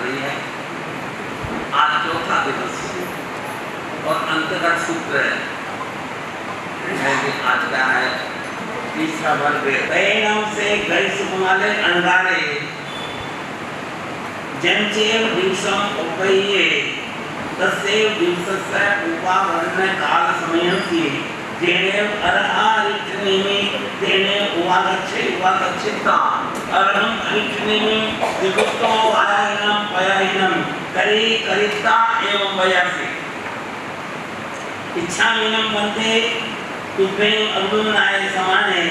रही है। आज चौथा दिवस और अंतगत सूत्र है कि आज का है तीसरा वर्ग। पैनम से गई सुकुमाले अंगारे जंचेव दिवसम उपये तस्सेव दिवसस्य उपावरण काल समयंति जेनेव अरहारिचनेमि तेनेव उवागच्छिता अरहं अरिचनेमि विगुप्तो वायायनम पयायनम करी करिता एवं वयासि इच्छामिनं वन्दे तुभ्यं अर्जुनाय समाने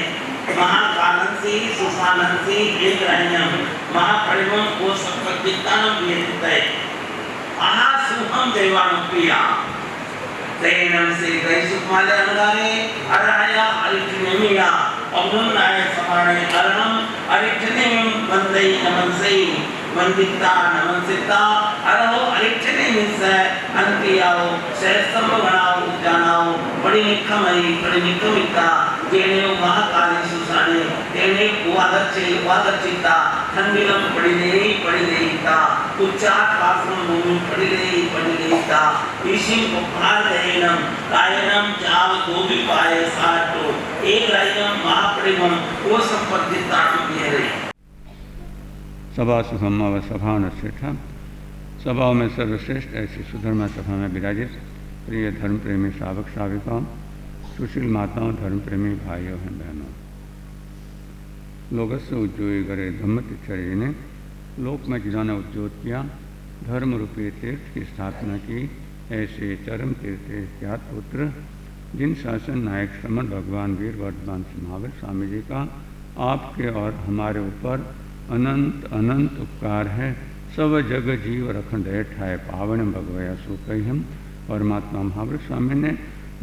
महाकालंसी सुसानंसी एकरण्यम महापरिवं को सत्पतितानं वियतितय आहा सुहम देवानुप्रिया तेनम से गई सुकुमाले अंगारे अरहया अरिचनेमिया अर्जुनाय समाने अरहं अरिचनेमिं वन्दे नमंसै वंदिता नमंसिता अरहो अरिचनेमिस अंतियाओ सहस्त्रम गणाओ जानाओ बड़ी निखमिता जेने महाकाली सुसाने तेने उवागच्छिता खंडिलम पड़िलेता उच्चाट पासम भूमि पड़िलेता ईशिम उपहारयनम रायनम जाव गोपी पाय साटो एक रायनम महापरिवम को संपत्तिता मेरे सभा सुखमा व सभा नश्रेष्ठा। सभाओं में सर्वश्रेष्ठ ऐसी सुधर्मा सभा में विराजित प्रिय धर्म प्रेमी श्रावक श्राविकाओं, सुशील माताओं, धर्म प्रेमी भाइयों एवं बहनों, लोगस्य उज्जोई करे धम्मतिचर्य ने लोक में जिन्होंने उद्योत किया धर्म रूपी तीर्थ की स्थापना की, ऐसे चरम तीर्थ ज्ञात पुत्र जिन शासन नायक श्रमण भगवान वीर वर्धमान महावीर स्वामी जी का आपके और हमारे ऊपर अनंत अनंत उपकार है। सब जग जीव रखन रहे ठाए पावन भगवया सुकही हम। परमात्मा महावीर स्वामी ने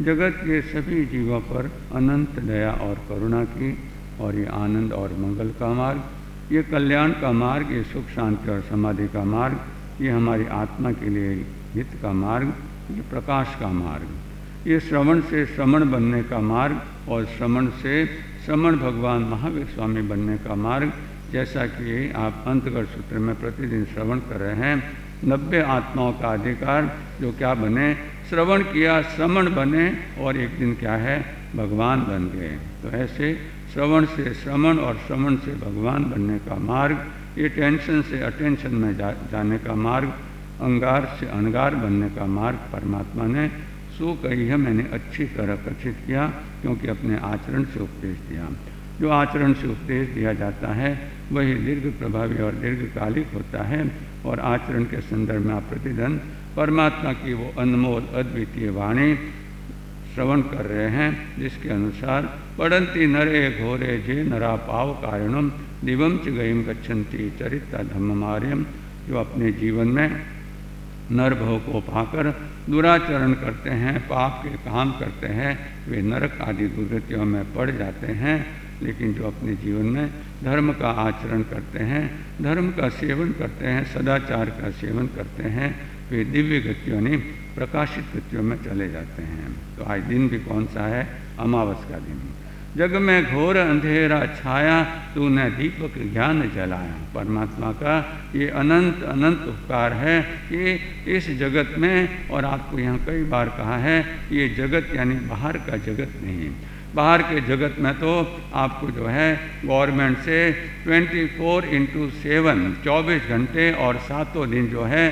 जगत के सभी जीवों पर अनंत दया और करुणा की, और ये आनंद और मंगल का मार्ग, ये कल्याण का मार्ग, ये सुख शांति और समाधि का मार्ग, ये हमारी आत्मा के लिए हित का मार्ग, ये प्रकाश का मार्ग, ये श्रवण से श्रमण बनने का मार्ग और श्रमण से श्रमण भगवान महावीर स्वामी बनने का मार्ग। जैसा कि आप अंतगत सूत्र में प्रतिदिन श्रवण कर रहे हैं, 90 आत्माओं का अधिकार जो क्या बने, श्रवण किया श्रमण बने और एक दिन क्या है, भगवान बन गए। तो ऐसे श्रवण से श्रमण और श्रमण से भगवान बनने का मार्ग, ये टेंशन से अटेंशन में जाने का मार्ग, अंगार से अनगार बनने का मार्ग परमात्मा ने सो कही है, मैंने अच्छी तरह कथित किया, क्योंकि अपने आचरण से उपदेश दिया। जो आचरण से उपदेश दिया जाता है वही दीर्घ प्रभावी और दीर्घकालिक होता है। और आचरण के संदर्भ में आप प्रतिदिन परमात्मा की वो अनमोल अद्वितीय वाणी श्रवण कर रहे हैं, जिसके अनुसार पढ़ंती नरे घोरे जे नरा पाव कारणम दिवम च गयम गच्छन्ति चरिता धम्ममार्यम। जो अपने जीवन में नर भव को पाकर दुराचरण करते हैं, पाप के काम करते हैं, वे नरक आदि दुर्गतियों में पड़ जाते हैं। लेकिन जो अपने जीवन में धर्म का आचरण करते हैं, धर्म का सेवन करते हैं, सदाचार का सेवन करते हैं, वे दिव्य गतियों ने प्रकाशित गतियों में चले जाते हैं। तो आज दिन भी कौन सा है, अमावस का दिन। जग में घोर अंधेरा छाया, तूने दीपक ज्ञान जलाया। परमात्मा का ये अनंत अनंत उपकार है कि इस जगत में, और आपको यहाँ कई बार कहा है, ये जगत यानी बाहर का जगत नहीं। बाहर के जगत में तो आपको जो है गवर्नमेंट से 24/7 24 घंटे और 7 दिन जो है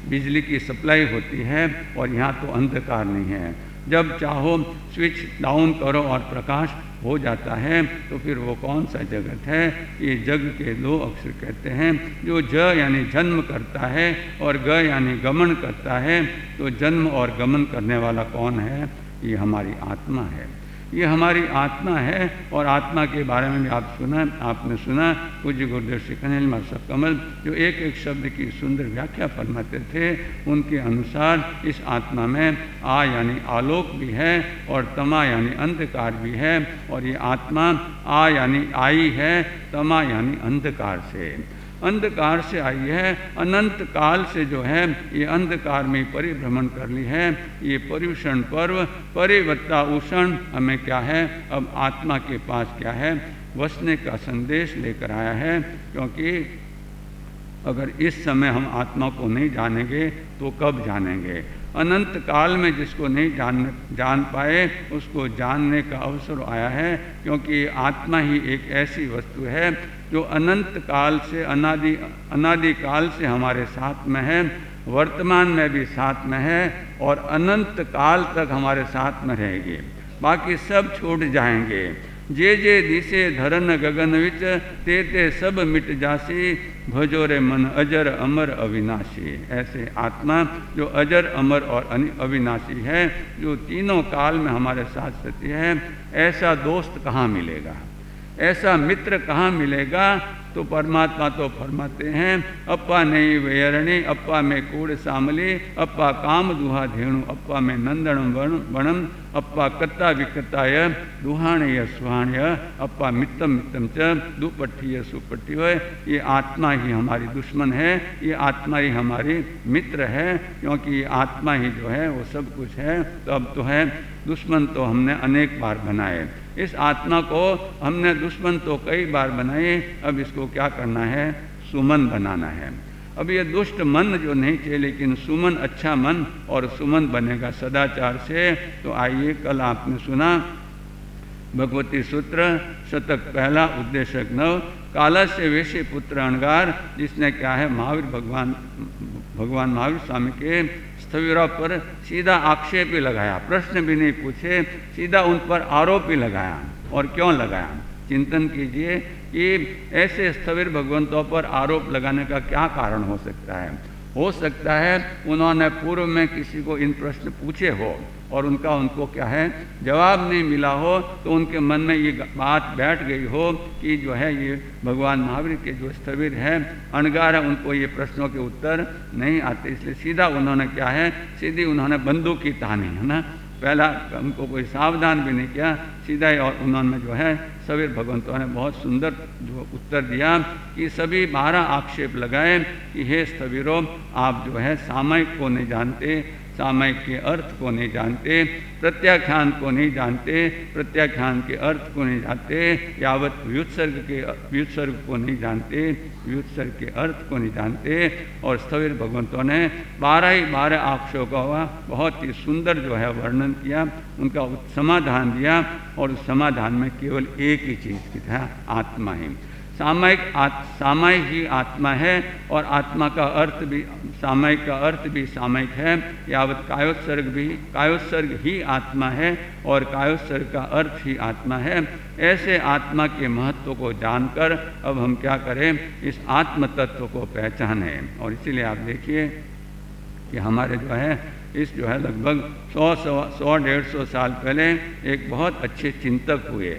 बिजली की सप्लाई होती है, और यहाँ तो अंधकार नहीं है। जब चाहो स्विच डाउन करो और प्रकाश हो जाता है। तो फिर वो कौन सा जगत है? ये जग के 2 अक्षर कहते हैं। जो ज यानी जन्म करता है और ग यानी गमन करता है। तो जन्म और गमन करने वाला कौन है? ये हमारी आत्मा है। ये हमारी आत्मा है। और आत्मा के बारे में भी आपने सुना पूज्य गुरुदेव श्री कन्हैया महाराज कमल जो एक एक शब्द की सुंदर व्याख्या फरमाते थे। उनके अनुसार इस आत्मा में आ यानी आलोक भी है और तमा यानी अंधकार भी है। और ये आत्मा आ यानी आई है, तमा यानी अंधकार से आई है। अनंत काल से जो है ये अंधकार में परिभ्रमण कर ली है। ये पर्युषण पर्व परिवत्ता उषण हमें क्या है? अब आत्मा के पास क्या है? वसने का संदेश लेकर आया है। क्योंकि अगर इस समय हम आत्मा को नहीं जानेंगे तो कब जानेंगे? अनंत काल में जिसको नहीं जान पाए उसको जानने का अवसर आया है, क्योंकि आत्मा ही एक ऐसी वस्तु है जो अनंत काल से अनादि काल से हमारे साथ में है, वर्तमान में भी साथ में है और अनंत काल तक हमारे साथ में रहेगी। बाकी सब छूट जाएंगे। जे जे दिसे धरन गगन विच ते ते सब मिट जासी, भजो रे मन अजर अमर अविनाशी। ऐसे आत्मा जो अजर अमर और अविनाशी है, जो तीनों काल में हमारे साथ रहती है, ऐसा दोस्त कहाँ मिलेगा, ऐसा मित्र कहाँ मिलेगा? तो परमात्मा तो फरमाते हैं, अप्पा नहीं वेयरणी अप्पा में कूड़ सामली, अप्पा काम दुहा धेणु अप्पा में नंदन वणम, अप्पा कत्ता विकताय दुहाण्य सुहाण्य, अप्पा मित्तम मित्तम च दुपट्ठीय सुपट्ठी। ये आत्मा ही हमारी दुश्मन है, ये आत्मा ही हमारी मित्र है, क्योंकि ये आत्मा ही जो है वो सब कुछ है। तो अब तो है दुश्मन तो हमने अनेक बार बनाए, इस आत्मा को हमने दुश्मन तो कई बार बनाए, अब इसको क्या करना है? सुमन बनाना है। अब ये दुष्ट मन जो नहीं चाहिए, लेकिन सुमन अच्छा मन, और सुमन बनेगा सदाचार से। तो आइए, कल आपने सुना भगवती सूत्र शतक पहला उद्देशक 9, काला से वेशी पुत्र अणगार, जिसने क्या है महावीर भगवान महावीर स्वामी के स्थविरों पर सीधा आक्षेप ही लगाया, प्रश्न भी नहीं पूछे, सीधा उन पर आरोप ही लगाया। और क्यों लगाया? चिंतन कीजिए कि ऐसे स्थविर भगवंतों पर आरोप लगाने का क्या कारण हो सकता है। हो सकता है उन्होंने पूर्व में किसी को इन प्रश्न पूछे हो और उनको क्या है जवाब नहीं मिला हो, तो उनके मन में ये बात बैठ गई हो कि जो है ये भगवान महावीर के जो स्थविर है, अणगार है, उनको ये प्रश्नों के उत्तर नहीं आते, इसलिए सीधा उन्होंने क्या है, सीधी उन्होंने बंदूक की तानी, है ना, पहला उनको कोई सावधान भी नहीं किया, सीधा ही। और उन्होंने जो है स्थविर भगवंतों ने बहुत सुंदर जो उत्तर दिया कि सभी 12 आक्षेप लगाए कि हे स्थविरों, आप जो है सामयिक को नहीं जानते, सामयिक के अर्थ को नहीं जानते, प्रत्याख्यान को नहीं जानते, प्रत्याख्यान के अर्थ को नहीं जानते, यावत व्युत्सर्ग को नहीं जानते, व्युत्सर्ग के अर्थ को नहीं जानते। और स्थविर भगवंतों ने 12 आक्षेपों का बहुत ही सुंदर जो है वर्णन किया, उनका समाधान दिया, और उस समाधान में केवल एक ही चीज़ की था, आत्मा ही। सामयिक ही आत्मा है, और आत्मा का अर्थ भी सामयिक का अर्थ भी सामयिक है, यावत कायोत्सर्ग ही आत्मा है, और कायोत्सर्ग का अर्थ ही आत्मा है। ऐसे आत्मा के महत्व को जानकर अब हम क्या करें, इस आत्म तत्व को पहचानें। और इसीलिए आप देखिए कि हमारे जो है इस जो है लगभग 100-150 साल पहले एक बहुत अच्छे चिंतक हुए,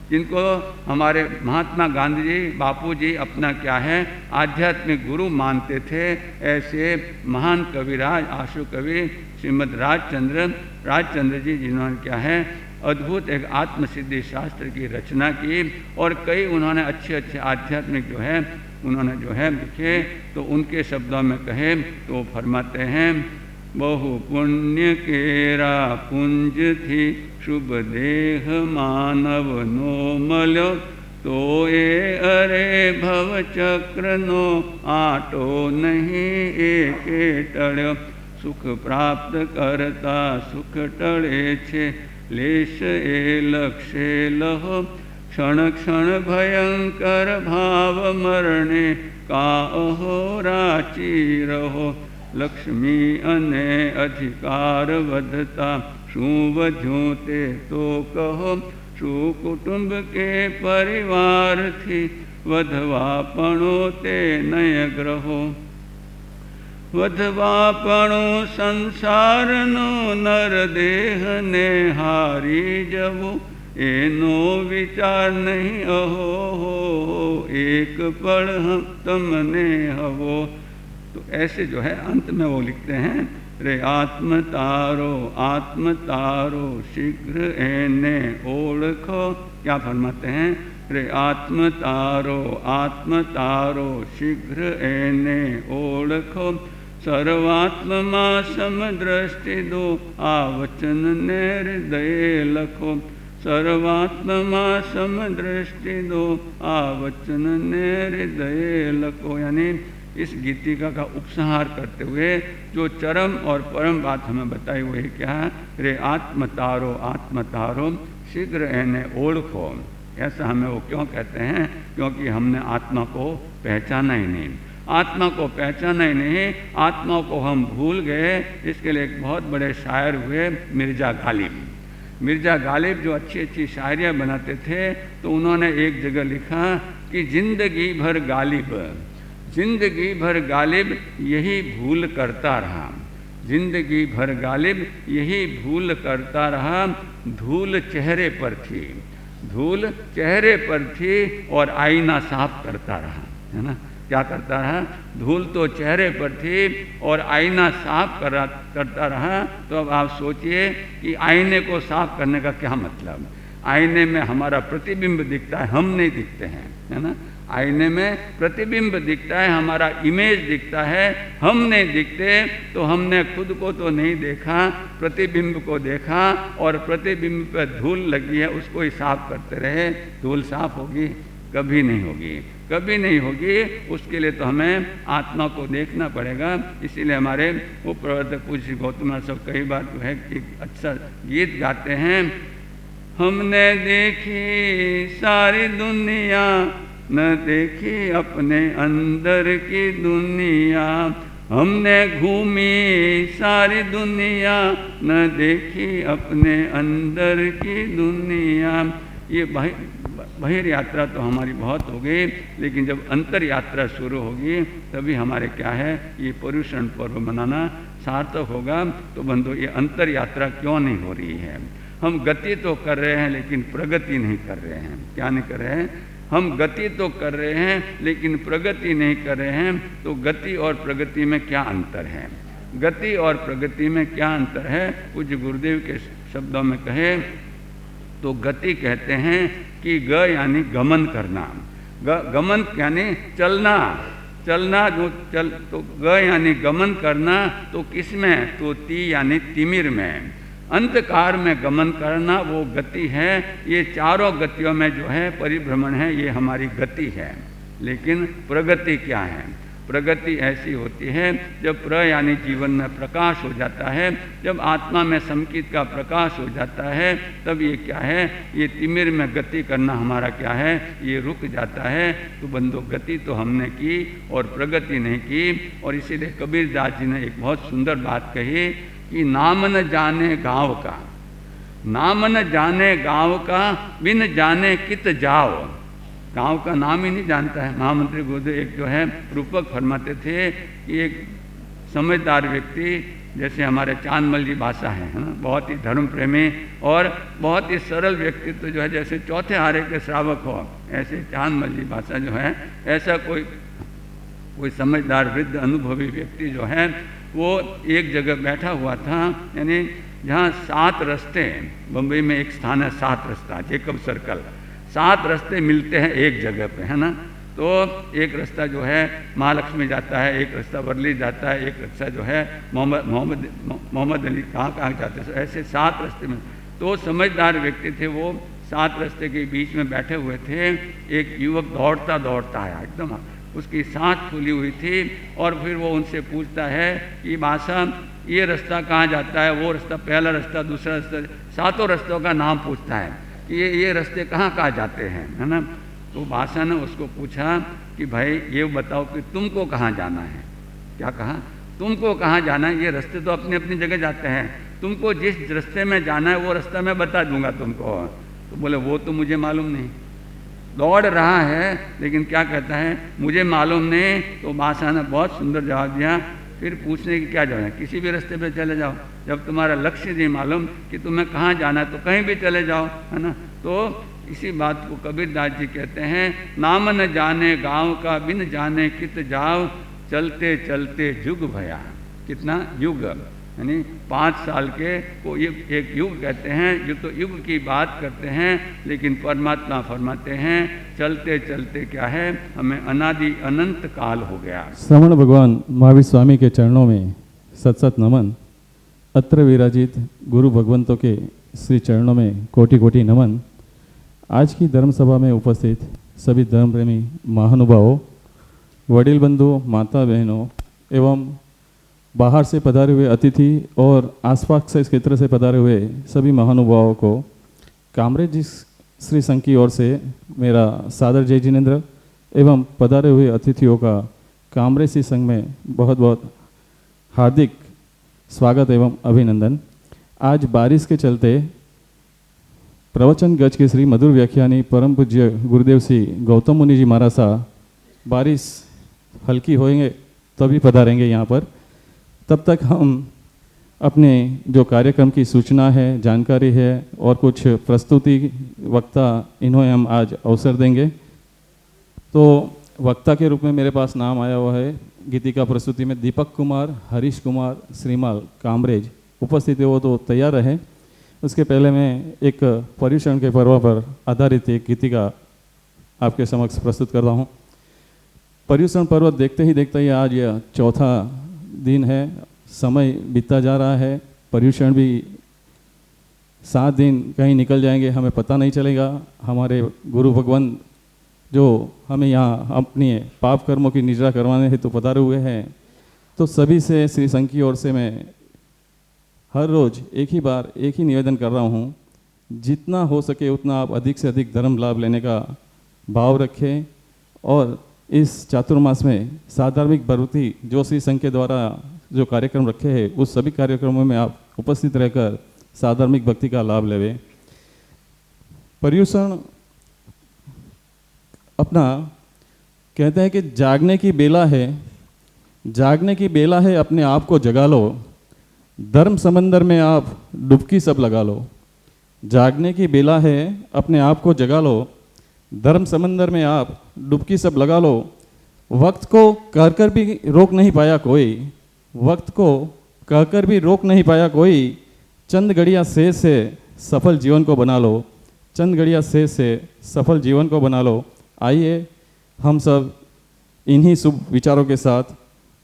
जिनको हमारे महात्मा गांधी जी, बापू जी अपना क्या है आध्यात्मिक गुरु मानते थे। ऐसे महान कविराज आशु कवि श्रीमद राजचंद्र जी, जिन्होंने क्या है अद्भुत एक आत्मसिद्धि शास्त्र की रचना की, और कई उन्होंने अच्छे आध्यात्मिक जो है उन्होंने जो है लिखे। तो उनके शब्दों में कहे तो फरमाते हैं, बहु पुण्य केरा पुंज थी, शुभ देह मानव नो मल्यो, तो ये अरे भव चक्र नो आटो नहीं एके टळ्यो। सुख प्राप्त करता सुख टळे छे, लेश ए लक्ष्य लहो, क्षण क्षण भयंकर भाव मरणे, का अहोराची रहो। लक्ष्मी अने अधिकार वधता, शू वध्यों ते तो कहो, शू कुटुंब के परिवार थी, वधवापणो ते नय ग्रहो। वधवापणो संसारनो नर देह ने हारी जवो, एनो विचार नहीं अहो हो, एक पल हम तमने हवो। तो ऐसे जो है अंत में वो लिखते हैं, रे आत्म तारो शीघ्र एने ओळखो। क्या फरमाते हैं, रे आत्म तारो शीघ्र एने ओळखो। सर्वात्मा समदृष्टि दो, आ वचन ने हृदय लखो। सर्वात्मा समदृष्टि दो, आ वचन ने हृदय लखो। यानी इस गीतिका का उपसंहार करते हुए जो चरम और परम बात हमें बताई वो है क्या, रे आत्म तारो शीघ्र एने ओढ़ो। ऐसा हमें वो क्यों कहते हैं, क्योंकि हमने आत्मा को पहचाना ही नहीं। आत्मा को पहचाना ही नहीं, आत्मा को हम भूल गए। इसके लिए एक बहुत बड़े शायर हुए मिर्ज़ा गालिब। मिर्ज़ा गालिब जो अच्छी अच्छी शायरियाँ बनाते थे, तो उन्होंने एक जगह लिखा कि जिंदगी भर गालिब यही भूल करता रहा, जिंदगी भर गालिब यही भूल करता रहा। धूल चेहरे पर थी और आईना साफ करता रहा, है ना। क्या करता रहा, धूल तो चेहरे पर थी और आईना साफ करता रहा। तो अब आप सोचिए कि आईने को साफ करने का क्या मतलब। आईने में हमारा प्रतिबिंब दिखता है, हम नहीं दिखते हैं, है ना। आईने में प्रतिबिंब दिखता है, हमारा इमेज दिखता है, हम नहीं दिखते। तो हमने खुद को तो नहीं देखा, प्रतिबिंब को देखा, और प्रतिबिंब पर धूल लगी है उसको ही साफ करते रहे। धूल साफ होगी? कभी नहीं होगी, कभी नहीं होगी। उसके लिए तो हमें आत्मा को देखना पड़ेगा। इसीलिए हमारे वो प्रवर्तक पूज्य गौतम सब कई बार जो है एक अच्छा गीत गाते हैं, हमने देखी सारी दुनिया न देखी अपने अंदर की दुनिया, हमने घूमी सारी दुनिया न देखी अपने अंदर की दुनिया। ये बहिर यात्रा तो हमारी बहुत हो गई, लेकिन जब अंतर यात्रा शुरू होगी तभी हमारे क्या है, ये पर्युषण पर्व मनाना सार्थक होगा। तो बंधु, ये अंतर यात्रा क्यों नहीं हो रही है? हम गति तो कर रहे हैं लेकिन प्रगति नहीं कर रहे हैं। क्या नहीं कर रहे हैं? हम गति तो कर रहे हैं लेकिन प्रगति नहीं कर रहे हैं। तो गति और प्रगति में क्या अंतर है? गति और प्रगति में क्या अंतर है? पूज्य गुरुदेव के शब्दों में कहे तो गति कहते हैं कि ग यानी गमन करना, गमन यानी चलना, जो चल, तो ग यानी गमन करना। तो किस में? तो ती यानी तिमिर में, अंधकार में गमन करना वो गति है। ये चारों गतियों में जो है परिभ्रमण है, ये हमारी गति है। लेकिन प्रगति क्या है? प्रगति ऐसी होती है जब यानी जीवन में प्रकाश हो जाता है, जब आत्मा में समकित का प्रकाश हो जाता है, तब ये क्या है, ये तिमिर में गति करना हमारा क्या है, ये रुक जाता है। तो बंधु, गति तो हमने की और प्रगति नहीं की। और इसीलिए कबीर दास जी ने एक बहुत सुंदर बात कही कि नाम न जाने गाँव का, नाम न जाने गाँव का, बिन जाने कित जाओ। गांव का नाम ही नहीं जानता है। महामंत्री गुरुदेव एक जो है रूपक फरमाते थे कि एक समझदार व्यक्ति, जैसे हमारे चांदमल जी भाषा है ना, बहुत ही धर्म प्रेमी और बहुत ही सरल व्यक्तित्व जो है, जैसे चौथे आर्य के श्रावक हो, ऐसे चांदमल जी भाषा जो है, ऐसा कोई समझदार वृद्ध अनुभवी व्यक्ति जो है वो एक जगह बैठा हुआ था, यानी जहाँ 7 रास्ते, बम्बई में एक स्थान है 7 रास्ता, जेकब सर्कल, 7 रास्ते मिलते हैं एक जगह पे, है ना। तो एक रास्ता जो है महालक्ष्मी जाता है, एक रास्ता वर्ली जाता है, एक रास्ता जो है मोहम्मद अली कहाँ जाते हैं, ऐसे 7 रास्ते में। तो समझदार व्यक्ति थे, वो 7 रास्ते के बीच में बैठे हुए थे। एक युवक दौड़ता दौड़ता आया, एकदम उसकी सांस फूली हुई थी, और फिर वो उनसे पूछता है कि बादशाह ये रास्ता कहाँ जाता है, वो रास्ता, पहला रास्ता, दूसरा रास्ता, 7 रास्तों का नाम पूछता है कि ये रास्ते कहाँ जाते हैं, है ना। तो बादशाह ने उसको पूछा कि भाई ये बताओ कि तुमको कहाँ जाना है। क्या कहा? तुमको कहाँ जाना है? ये रास्ते तो अपनी अपनी जगह जाते हैं, तुमको जिस रास्ते में जाना है वो रास्ता मैं बता दूंगा तुमको। तो बोले वो तो मुझे मालूम नहीं। दौड़ रहा है लेकिन क्या कहता है, मुझे मालूम नहीं। तो बादशाह ने बहुत सुंदर जवाब दिया, फिर पूछने की क्या जरूरत है, किसी भी रास्ते पे चले जाओ, जब तुम्हारा लक्ष्य नहीं मालूम कि तुम्हें कहाँ जाना है तो कहीं भी चले जाओ, है ना। तो इसी बात को कबीर दास जी कहते हैं, नाम न जाने गाँव का, बिन जाने कित जाओ, चलते चलते जुग भया। कितना युग, यानी 5 साल के को ये एक युग कहते हैं। जो तो युग की बात करते हैं, लेकिन परमात्मा फरमाते हैं चलते चलते क्या है, हमें अनादि अनंत काल हो गया। श्रवण भगवान महावीर स्वामी के चरणों में सत सत नमन। अत्र विराजित गुरु भगवंतों के श्री चरणों में कोटि कोटि नमन। आज की धर्म सभा में उपस्थित सभी धर्म प्रेमी महानुभावों, वडील बंधु, माता बहनों एवं बाहर से पधारे हुए अतिथि और आसपास के क्षेत्र से पधारे हुए सभी महानुभावों को कामरेज जी श्री संघ की ओर से मेरा सादर जय जिनेन्द्र एवं पधारे हुए अतिथियों का कामरेज श्री संघ में बहुत बहुत हार्दिक स्वागत एवं अभिनंदन। आज बारिश के चलते प्रवचन गज के श्री मधुर व्याख्यानी परम पूज्य गुरुदेव श्री गौतम मुनि जी महाराज साहब बारिश हल्की होएंगे तभी पधारेंगे यहाँ पर। तब तक हम अपने जो कार्यक्रम की सूचना है, जानकारी है और कुछ प्रस्तुति वक्ता इन्हें हम आज अवसर देंगे। तो वक्ता के रूप में मेरे पास नाम आया हुआ है गीतिका प्रस्तुति में दीपक कुमार, हरीश कुमार श्रीमाल कामरेज उपस्थित है, वो तो तैयार रहे। उसके पहले मैं एक पर्युषण के पर्व पर आधारित एक गीतिका आपके समक्ष प्रस्तुत कर रहा हूँ। पर्युषण पर्व देखते ही आज यह चौथा दिन है, समय बीतता जा रहा है। पर्युषण भी 7 दिन कहीं निकल जाएंगे, हमें पता नहीं चलेगा। हमारे गुरु भगवान जो हमें यहाँ अपनी पाप कर्मों की निजरा करवाने हेतु पधारे हुए हैं, तो सभी से श्री संघ की ओर से मैं हर रोज़ एक ही निवेदन कर रहा हूँ, जितना हो सके उतना आप अधिक से अधिक धर्म लाभ लेने का भाव रखें और इस चातुर्मास में साधार्मिक प्रवृत्ति जो श्री संघ के द्वारा जो कार्यक्रम रखे हैं उस सभी कार्यक्रमों में आप उपस्थित रहकर साधार्मिक भक्ति का लाभ लेवें। पर्युषण अपना कहते हैं कि जागने की बेला है, जागने की बेला है, अपने आप को जगा लो, धर्म समंदर में आप डुबकी सब लगा लो। जागने की बेला है, अपने आप को जगा लो, धर्म समंदर में आप डुबकी सब लगा लो। वक्त को कहकर भी रोक नहीं पाया कोई, वक्त को कहकर भी रोक नहीं पाया कोई। चंद घड़ियाँ शेष से सफल जीवन को बना लो, चंद घड़ियाँ शेष से सफल जीवन को बना लो। आइए हम सब इन्हीं शुभ विचारों के साथ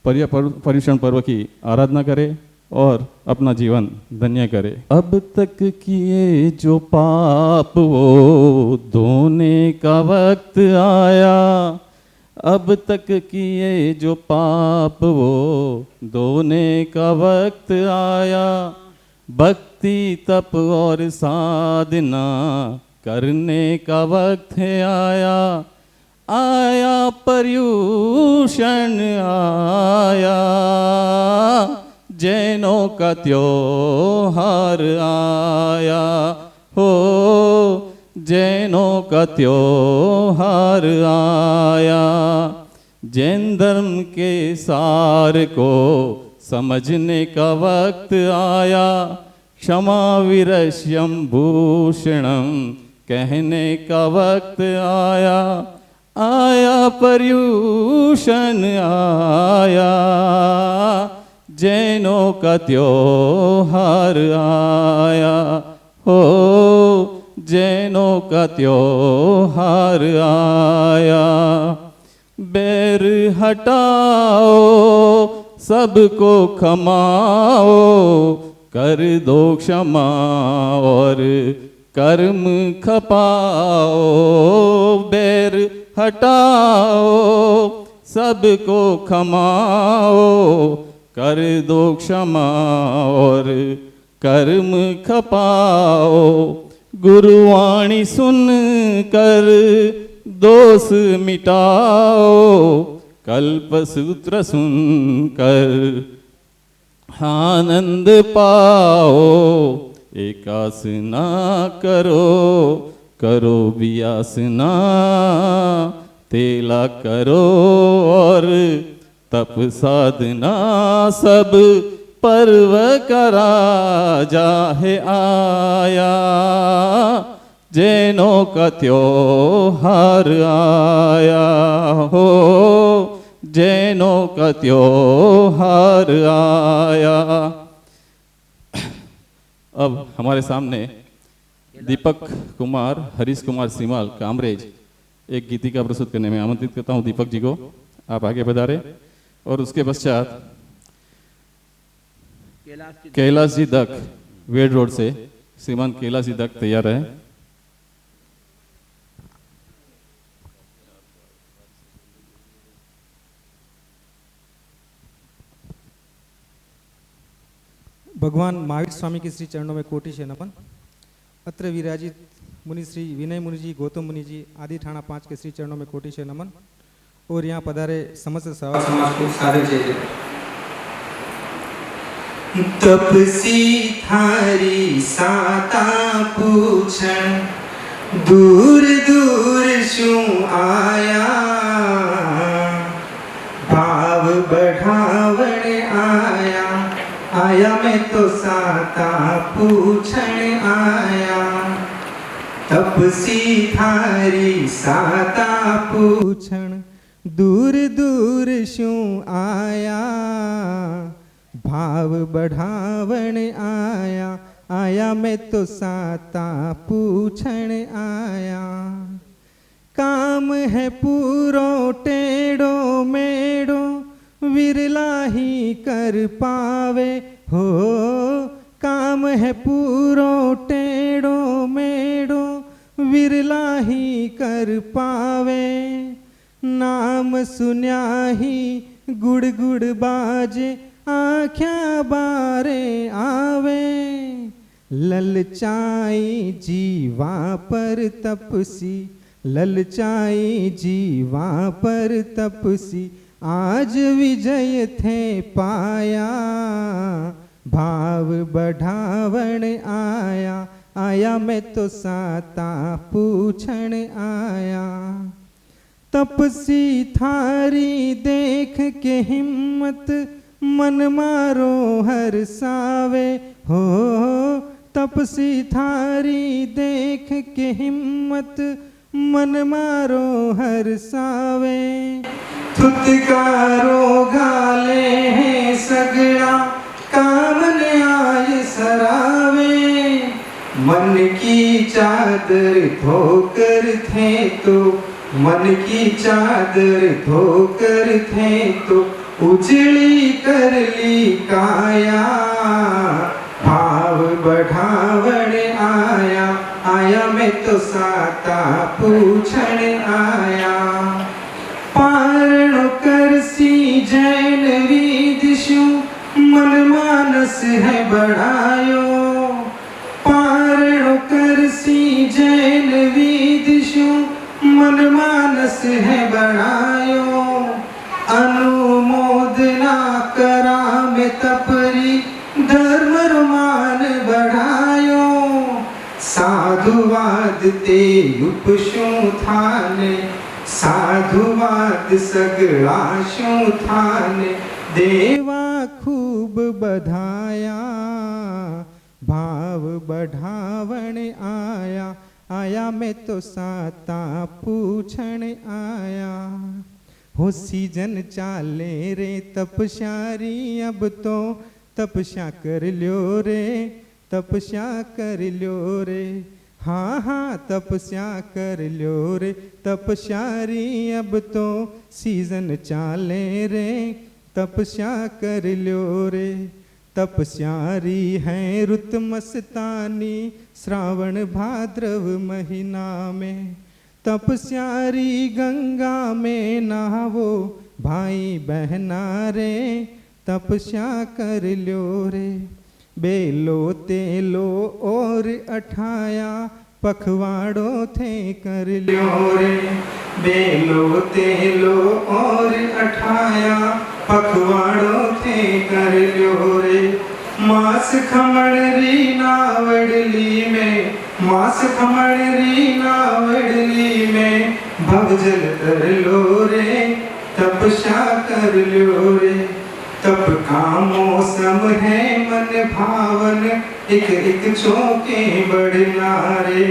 पर्युषण पर्व की आराधना करें और अपना जीवन धन्य करे। अब तक किए जो पाप वो धोने का वक्त आया, अब तक किए जो पाप वो धोने का वक्त आया। भक्ति तप और साधना करने का वक्त है आया, आया पर्युषण आया, जैनों का त्योहार आया हो, जैनों का त्योहार आया। जैन धर्म के सार को समझने का वक्त आया, क्षमा विरस्यम भूषणम कहने का वक्त आया, आया पर्युषण आया, जैनों का त्योहार आया हो, जैनों का त्योहार आया। बैर हटाओ सबको क्षमाओ, कर दो क्षमा और कर्म खपाओ। बैर हटाओ सबको क्षमाओ, कर दो क्षमा और कर्म खपाओ। गुरुवाणी सुन कर दोष मिटाओ, कल्प सूत्र सुन कर आनंद पाओ। एकासना करो करो बियासना, तेला करो और तप साधना। सब पर्व करा जाहे आया, जैनों का त्योहार आया हो, जैनों का त्योहार आया। अब हमारे सामने दीपक कुमार, हरीश कुमार सीमाल कामरेज एक गीतिका प्रस्तुत करने में आमंत्रित करता हूं दीपक जी को। आप आगे पधारे। और उसके पश्चात कैलाश जी दक वेड रोड से श्रीमान कैलाश जी दक तैयार है। भगवान महावीर स्वामी के श्री चरणों में कोटि से नमन। अत्र विराजित मुनि श्री विनय मुनि जी, गौतम मुनि जी आदि ठाणा 5 के श्री चरणों में कोटि से नमन। और यहाँ पधारे समस्त सभा समाज को सारे जय। तपसी थारी साता पूछण दूर दूर शू आया, भाव बढ़ावण आया, आया मैं तो साता पूछण आया। तपसी थारी साता पूछण दूर दूर शू आया, भाव बढ़ावण आया, आया मैं तो साता पूछण आया। काम है पूरो टेढ़ो मेढ़ो, विरला ही कर पावे हो। काम है पूरो टेढ़ो मेढ़ो, विरला ही कर पावे। नाम सुन्या ही गुड़ गुड़ बाजे, आँख्या बारे आवे। ललचाई जीवा पर तपसी, ललचाई जीवा पर तपसी, आज विजय थे पाया। भाव बढ़ावण आया, आया मैं तो साता पूछण आया। तपसी थारी देख के हिम्मत, मन मारो हर सावे हो। तपसी थारी देख के हिम्मत, मन मारो हर सावे। थुतकारो गाले हैं सगड़ा, काम न्याय सरावे। मन की चादर धोकर थे तो, मन की चादर धोकर थे तो, उजली कर ली काया। भाव बढ़ावण आया, आया मैं तो साता पूछण आया। पारण करसी जैन विदिशु, मन मानस है बढ़ायो। पारण करसी जैन विदिशु, मन मानस है बढ़ायो। अनुमोदना करा में तपरी, धर्म रुमान बढ़ायो। साधुवाद ते उपशु थाने, साधुवाद सगळा शू थाने। देवा खूब बधाया, भाव बढ़ावण आया, आया मैं तो साता पूछण आया। हो सीजन चाले रे तपस्यारी, अब तो तपस्या कर ल्यो रे, तपस्या कर ल्यो रे। हाँ हाँ तपस्या कर ल्यो रे तपस्यारी, अब तो सीजन चाले रे, तपस्या कर ल्यो रे। तपस्यारी हैं रुत मस्तानी, श्रावण भाद्रव महीना में। तपस्यारी गंगा में नहावो, भाई बहना रे, तपस्या कर ल्यो रे। बेलो तेलो और अठाया, पखवाड़ो थे कर ल्यो रे। बेलो तेलो और अठाया, पखवाड़ो थे कर ल्यो रे। मास खमण री नावड़ली में, मास खमण री नावड़ली में। भवजल कर लो रे, तपस्या कर ल्यो रे। तप का मौसम है मन भावन, एक एक चौके बढ़ना रे।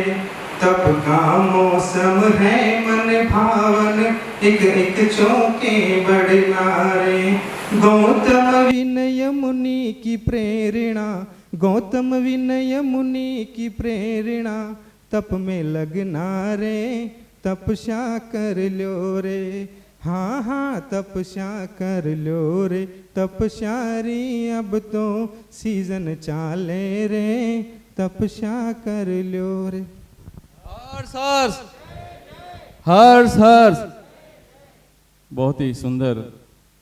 तप का मौसम है मन भावन, एक एक चौके बढ़ना रे। गौतम विनय मुनि की प्रेरणा, गौतम विनय मुनि की प्रेरणा। तप में लगना रे, तपस्या कर ल्यो रे। हाँ हाँ तपस्या कर ल्यो रे तपस्यारी, अब तो सीजन चाले रे, तपस्या कर ल्यो रे। हर्ष हर्ष हर्ष हर्ष। बहुत ही सुंदर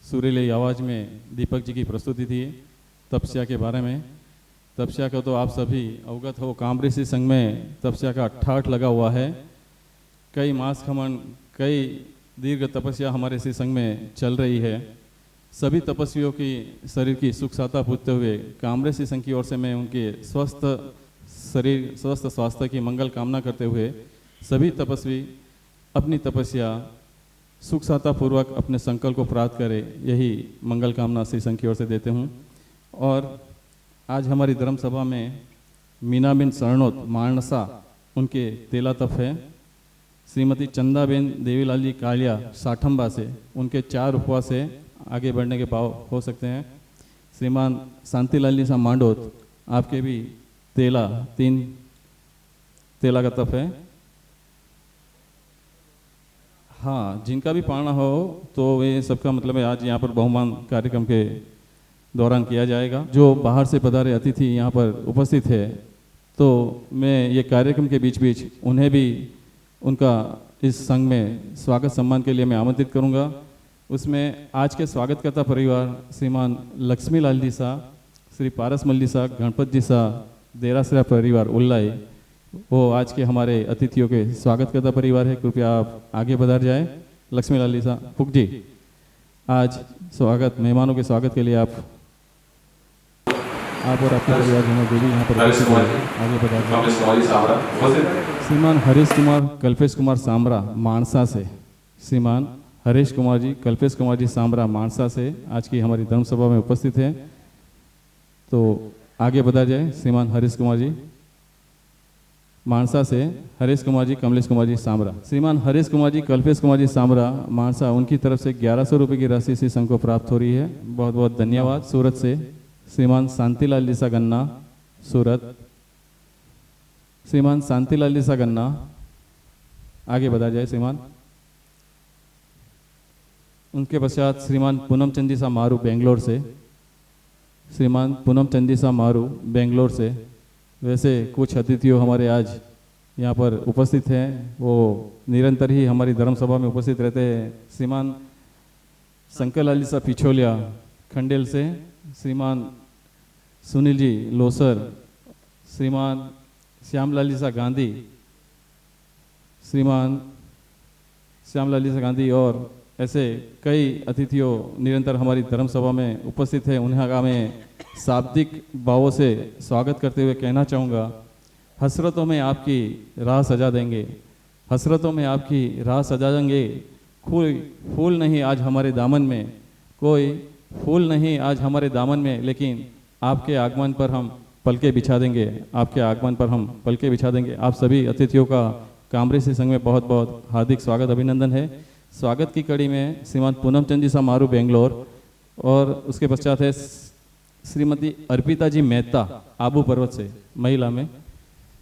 सुरीली आवाज़ में दीपक जी की प्रस्तुति थी तपस्या के बारे में। तपस्या का तो आप सभी अवगत हो, कामृषि संघ में तपस्या का ठाठ लगा हुआ है। कई मास खमन, कई दीर्घ तपस्या हमारे इसी संघ में चल रही है। सभी तपस्वियों की शरीर की सुख साता पूछते हुए कामृषि संघ की ओर से मैं उनके स्वस्थ शरीर, स्वस्थ स्वास्थ्य की मंगल कामना करते हुए सभी तपस्वी अपनी तपस्या सुख साता पूर्वक अपने संकल्प को प्राप्त करें, यही मंगल कामना श्री संघ की ओर से देते हूँ। और आज हमारी धर्म सभा में मीनाबिन शरणोत मानसा उनके तेला तप है। श्रीमती चंदाबेन देवीलाल जी कालिया साठंबा से उनके 4 उपवास से आगे बढ़ने के भाव हो सकते हैं। श्रीमान शांतिलाल जी सा मांडोत, आपके भी 3 तेला का तप है। हाँ, जिनका भी पाना हो तो वे सबका मतलब है आज यहाँ पर बहुमान कार्यक्रम के दौरान किया जाएगा। जो बाहर से पधारे अतिथि यहाँ पर उपस्थित है, तो मैं ये कार्यक्रम के बीच बीच उन्हें भी उनका इस संघ में स्वागत सम्मान के लिए मैं आमंत्रित करूँगा। उसमें आज के स्वागतकर्ता परिवार श्रीमान लक्ष्मी लाल जी सा, श्री पारस मल जी सा, गणपत जी सा, देरासरा परिवार उल्लाई, वो आज के हमारे अतिथियों के स्वागतकर्ता परिवार है। कृपया आप आगे बढ़ जाए। लक्ष्मी लाल जी सा, फुक जी, आज स्वागत, मेहमानों के स्वागत के लिए आप और आपके परिवार जो भी यहाँ पर आगे बढ़ा। श्रीमान हरीश कुमार कल्पेश कुमार सांबरा मानसा से, श्रीमान हरीश कुमार जी कल्पेश कुमार जी सांबरा मानसा से आज की हमारी धर्म सभा में उपस्थित हैं, तो आगे बढ़ा जाए। श्रीमान हरीश कुमार जी मानसा से, हरीश कुमार जी कमलेश कुमार जी सांबरा। श्रीमान हरीश कुमार जी कल्पेश कुमार जी सांबरा मानसा, उनकी तरफ से 1100 रुपये की राशि इसी संघ को प्राप्त हो रही है, बहुत बहुत धन्यवाद। सूरत से श्रीमान शांतिलाल लिसा गन्ना, सूरत, श्रीमान शांतिलाल लिसा गन्ना, आगे बढ़ा जाए श्रीमान। उनके पश्चात श्रीमान पूनम चंदी सा मारू बेंगलोर से, श्रीमान पूनम चंदी सा मारू बेंगलोर से। वैसे कुछ अतिथियों हमारे आज यहाँ पर उपस्थित हैं, वो निरंतर ही हमारी धर्म सभा में उपस्थित रहते हैं। श्रीमान शंकर लाल सा पिछोलिया खंडेल से, श्रीमान सुनील जी लोसर, श्रीमान श्यामलाल सा गांधी, श्रीमान श्यामलाल सा गांधी, और ऐसे कई अतिथियों निरंतर हमारी धर्म सभा में उपस्थित है। उन्हें का मैं शाब्दिक भावों से स्वागत करते हुए कहना चाहूँगा, हसरतों में आपकी राह सजा देंगे, हसरतों में आपकी राह सजा देंगे। कोई फूल नहीं आज हमारे दामन में, कोई फूल नहीं आज हमारे दामन में, लेकिन आपके आगमन पर हम पलके बिछा देंगे, आपके आगमन पर हम पलके बिछा देंगे। आप सभी अतिथियों का कामृषि संघ में बहुत बहुत हार्दिक स्वागत अभिनंदन है। स्वागत की कड़ी में श्रीमान पूनम चंद जी सा मारू बेंगलोर, और उसके पश्चात है श्रीमती अर्पिता जी मेहता आबू पर्वत से, महिला में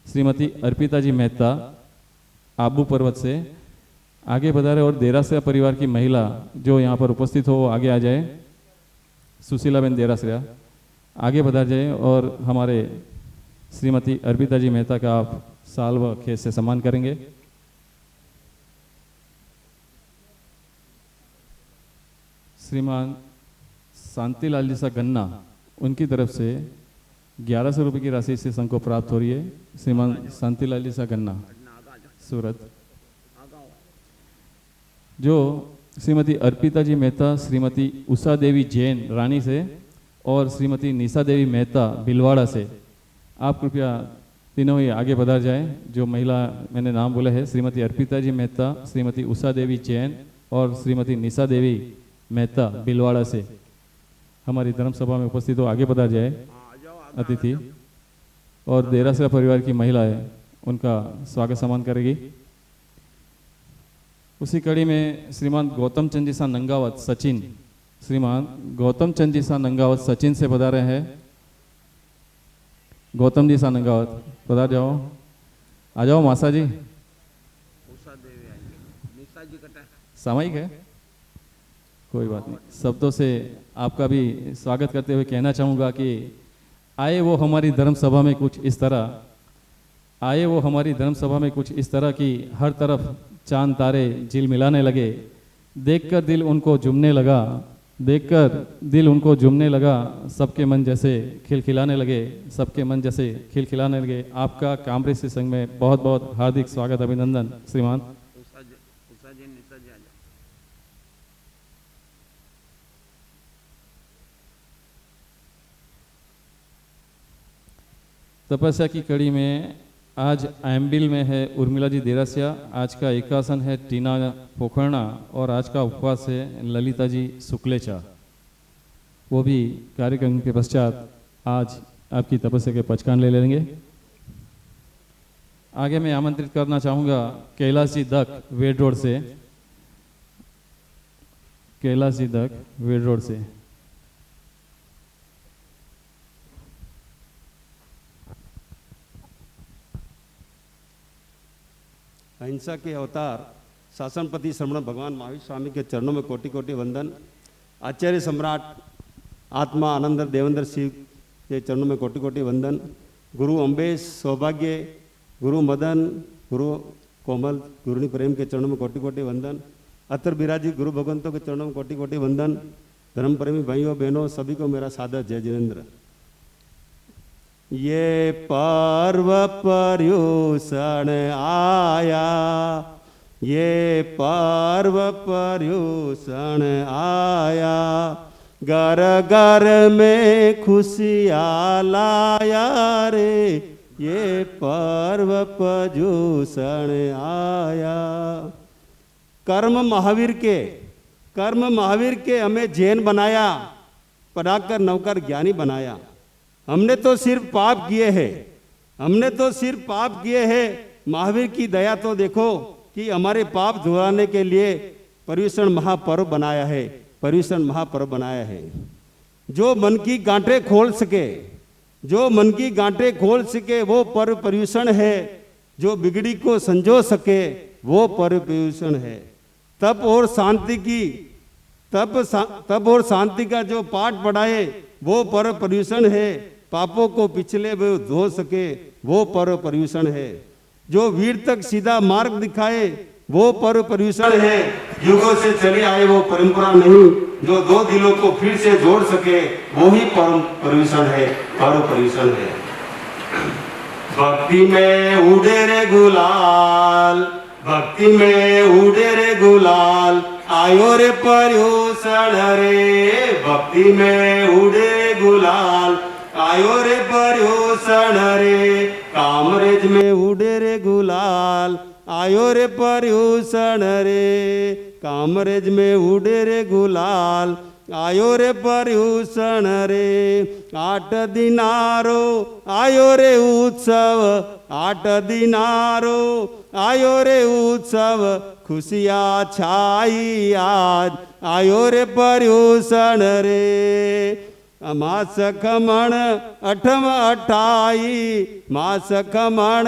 श्रीमती अर्पिता जी मेहता आबू पर्वत से आगे बढ़ारे। और देरासरा परिवार की महिला जो यहाँ पर उपस्थित हो वो आगे आ जाए। सुशीला बेन देरासरा आगे बढ़ा जाए और हमारे श्रीमती अर्पिता जी मेहता का आप साल व खेत से सम्मान करेंगे। श्रीमान शांतिलाल जी सा गन्ना, उनकी तरफ से 1100 रुपये की राशि से संघ को प्राप्त हो रही है। श्रीमान शांतिलाल जी सा गन्ना, सूरत। जो श्रीमती अर्पिता जी मेहता श्रीमती उषा देवी जैन रानी से और श्रीमती निशा देवी मेहता भिलवाड़ा से, आप कृपया तीनों ही आगे बढ़ा जाए। जो महिला मैंने नाम बोला है, श्रीमती अर्पिता जी मेहता, श्रीमती उषा देवी जैन और श्रीमती निशा देवी मेहता भिलवाड़ा से हमारी धर्म सभा में उपस्थित हो, आगे बढ़ा जाए अतिथि। और देरासरा परिवार की महिलाएं उनका स्वागत सम्मान करेगी। उसी कड़ी में श्रीमान गौतम चंद जी सा नंगावत सचिन, श्रीमान गौतम चंद जी सा नंगावत सचिन से पधारे हैं। गौतम जी सा नंगावत पधार जाओ, आ जाओ मासा जी। सामयिक है, कोई बात नहीं। शब्दों से आपका भी स्वागत करते हुए कहना चाहूँगा कि आए वो हमारी धर्म सभा में कुछ इस तरह, आए वो हमारी धर्म सभा में कुछ इस तरह की हर तरफ चांद तारे झिल मिलाने लगे, देखकर दिल उनको झूमने लगा, देखकर दिल उनको झूमने लगा, सबके मन जैसे खिलखिलाने लगे, सबके मन जैसे खिलखिलाने लगे। आपका कामरेज संघ में बहुत बहुत हार्दिक स्वागत, अभिनंदन श्रीमान। तपस्या की कड़ी में आज एम्बिल में है उर्मिला जी देरासिया, आज का एकासन है टीना पोखरना और आज का उपवास है ललिता जी शुक्लेचा। वो भी कार्यक्रम के पश्चात आज आपकी तपस्या के पचकान ले लेंगे। आगे मैं आमंत्रित करना चाहूँगा कैलाश जी दक वेड रोड से, कैलाश जी दक वेड रोड से। अहिंसा के अवतार शासनपति श्रमण भगवान महावीर स्वामी के चरणों में कोटि कोटि वंदन। आचार्य सम्राट आत्मा आनंद देवेंद्र सिंह के चरणों में कोटि कोटि वंदन। गुरु अम्बेश सौभाग्य, गुरु मदन, गुरु कोमल, गुरुनी प्रेम के चरणों में कोटि कोटि वंदन। अतर बिराजी गुरु भगवंतों के चरणों में कोटि कोटि वंदन। धर्म प्रेमी भाइयों बहनों सभी को मेरा सादर जय जिनेन्द्र। ये पर्व पर्युषण आया, ये पर्व पर्युषण आया, घर घर में खुशियाँ लाया रे, ये पर्व पर्युषण आया। कर्म महावीर के हमें जैन बनाया, पढ़ाकर नौकर ज्ञानी बनाया। हमने तो सिर्फ पाप किए हैं, हमने तो सिर्फ पाप किए हैं। महावीर की दया तो देखो कि हमारे पाप धुलाने के लिए पर्युषण महापर्व बनाया है, पर्युषण महापर्व बनाया है। जो मन की गांठें खोल सके, जो मन की गांठें खोल सके वो पर्व पर्युषण है। जो बिगड़ी को संजो सके वो पर्व पर्युषण है। तप और शांति की तप और शांति का जो पाठ पढ़ाए वो पर्व पर्युषण है। पापों को पिछले वो धो सके वो पर्व पर्युषण है। जो वीर तक सीधा मार्ग दिखाए वो पर्व पर्युषण है। युगों से चले आए वो परंपरा नहीं, जो दो दिलों को फिर से जोड़ सके वो ही पर्व पर्युषण है, पर्व पर्युषण है। भक्ति में उड़े रे गुलाल, भक्ति में उड़े रे गुलाल, आयो रे पर्युषण रे। भक्ति में उड़े गुलाल, आयो रे पर्युषण रे। कामरेज में उड़े रे गुलाल, आयो रे पर्युषण रे। कामरेज में उड़े रे गुलाल, आयो रे पर्युषण रे। 8 दिनारो आयो रे उत्सव, 8 दिनारो आयो रे उत्सव, खुशियाँ छाई आज, आयो रे पर्युषण रे। मास खमण 8 28, मास खमण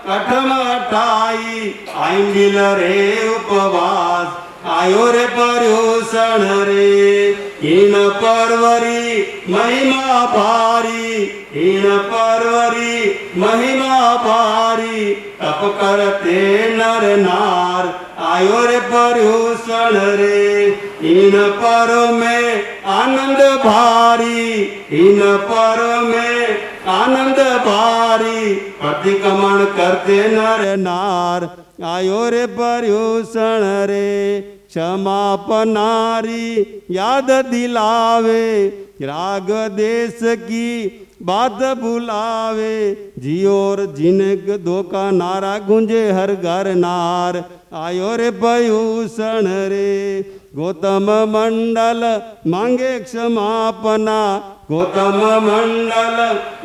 8 28, आइंदिल रे उपवास, आयो रे पर्युषण रे। इन परवरी महिमा भारी, इन परवरी महिमा भारी, तप करते नर नार, आयो रे पर्युषण रे। इन पर्व में आनंद भारी, इन पर्व में आनंद भारी, प्रतिक्रमण करते नर नार, आयो रे पर्युषण रे। क्षमापनारी याद दिलावे, राग देश की बात बुलावे, जियोर जिनक दो का नारा गुंजे हर घर नार, आयो रे पर्युषण रे। गौतम मंडल मांगे क्षमापना, गौतम मंडल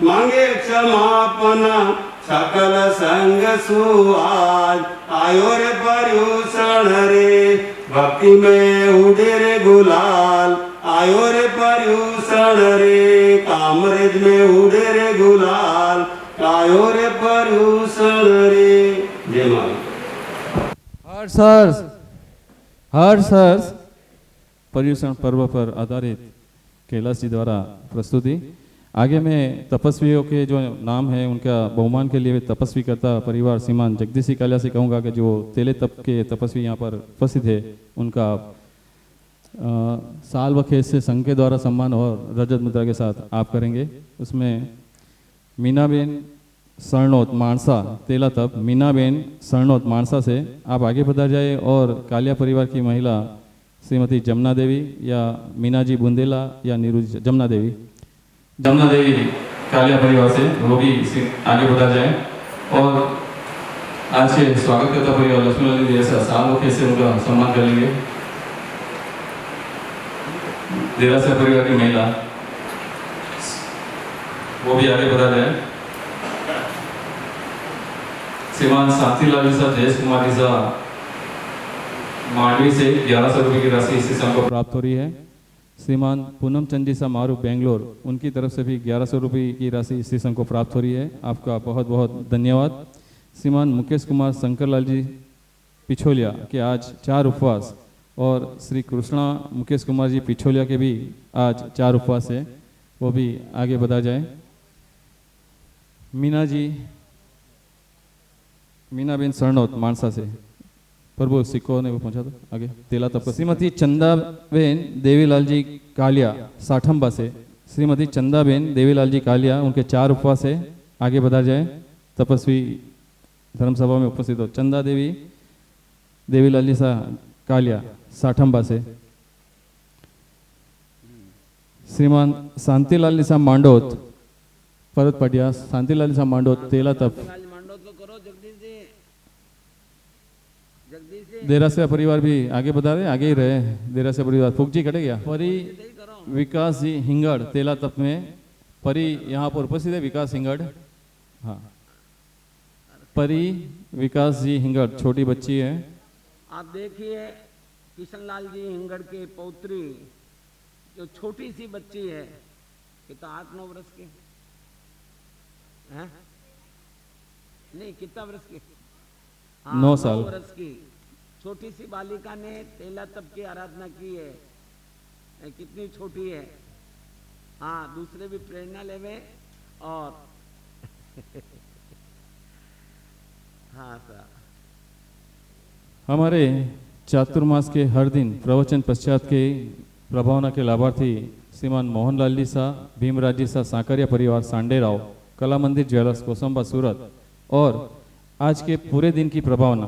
मांगे क्षमापना, सकल संग सुआज, आयो रे पर्युषण रे। भक्ति में उड़े रे गुलाल, आयो रे पर्युषण रे। कामरेज में उड़े रे गुलाल, आयो रे पर्युषण रे। जय माता। हर्ष पर्युषण पर्व पर आधारित कैलाश जी द्वारा प्रस्तुति। आगे में तपस्वियों के जो नाम है उनका बहुमान के लिए तपस्वी करता परिवार श्रीमान जगदीश कालिया से कहूँगा कि जो तेले तप के तपस्वी यहाँ पर उपस्थित है उनका साल व खेत से संघ के द्वारा सम्मान और रजत मुद्रा के साथ आप करेंगे। उसमें मीनाबेन सरनोत मानसा तेला तप, मीनाबेन सरनोत मानसा से आप आगे बढ़ जाए और कालिया परिवार की महिला श्रीमती जमुना देवी या मीनाजी बुंदेला या नीरू जमुना देवी कालिया परिवार से वो भी आगे बढ़ा जाए। और आज के स्वागत करता परिवार लक्ष्मीलाल जी जैसा साल व से उनका सम्मान कर लेंगे। देरासा परिवार की महिला वो भी आगे बढ़ा जाए। श्रीमान शांतिलाल जी साहब, जयेश कुमार जी साहब मांडवी से 1100 रुपये की राशि इसी संघ को प्राप्त हो रही है। श्रीमान पूनम चंद जी साहब मारूफ बेंगलोर, उनकी तरफ से भी 1100 रुपये की राशि इसी संघ को प्राप्त हो रही है। आपका बहुत बहुत धन्यवाद। श्रीमान मुकेश कुमार शंकरलाल जी पिछोलिया के आज 4 उपवास और श्री कृष्णा मुकेश कुमार जी पिछोलिया के भी आज 4 उपवास है, वो भी आगे बढ़ा जाए। मीनाबेन सरनोत मानसा से प्रभु सिक्को ने वो पहुंचा दो आगे। तेला तप श्रीमती चंदाबेन देवीलाल जी कालिया साठम्बा से, श्रीमती चंदाबेन देवीलाल जी कालिया उनके 4 उपवास है, आगे बढ़ा जाए। तपस्वी धर्मसभा में उपस्थित हो। चंदा देवी देवीलाल जी सा कालिया साठम्बा से। श्रीमान शांतिलाल जी सा मांडोत परत पटिया, शांतिलाल जी सा मांडोत तेला तप। देरासिया परिवार भी आगे बता रहे, आगे ही रहे। देरासिया परिवार फुकजी कटे गया। परी विकास जी हिंगड़ तेला तप में, परी यहाँ पर उपस्थित है। विकास हिंगड़, हाँ, परी विकास जी हिंगड़ छोटी बच्ची है। आप देखिए किशनलाल जी हिंगड़ के पौत्री जो छोटी सी बच्ची है, कितना 8-9 वर्ष की है, नहीं कितना वर्ष की, 9 साल 9 वर्ष की छोटी सी बालिका ने तेला तप की आराधना की है। कितनी छोटी है। हाँ, दूसरे भी प्रेरणा लेवे और हाँ सर, हमारे चातुर्मास के हर दिन प्रवचन पश्चात के प्रभावना के लाभार्थी श्रीमान मोहनलाल जी शाह, भीमराज जी शाह सांकरिया परिवार सांडेराव, कला मंदिर ज्वेलर्स कोसंबा सूरत। और आज के पूरे दिन की प्रभावना,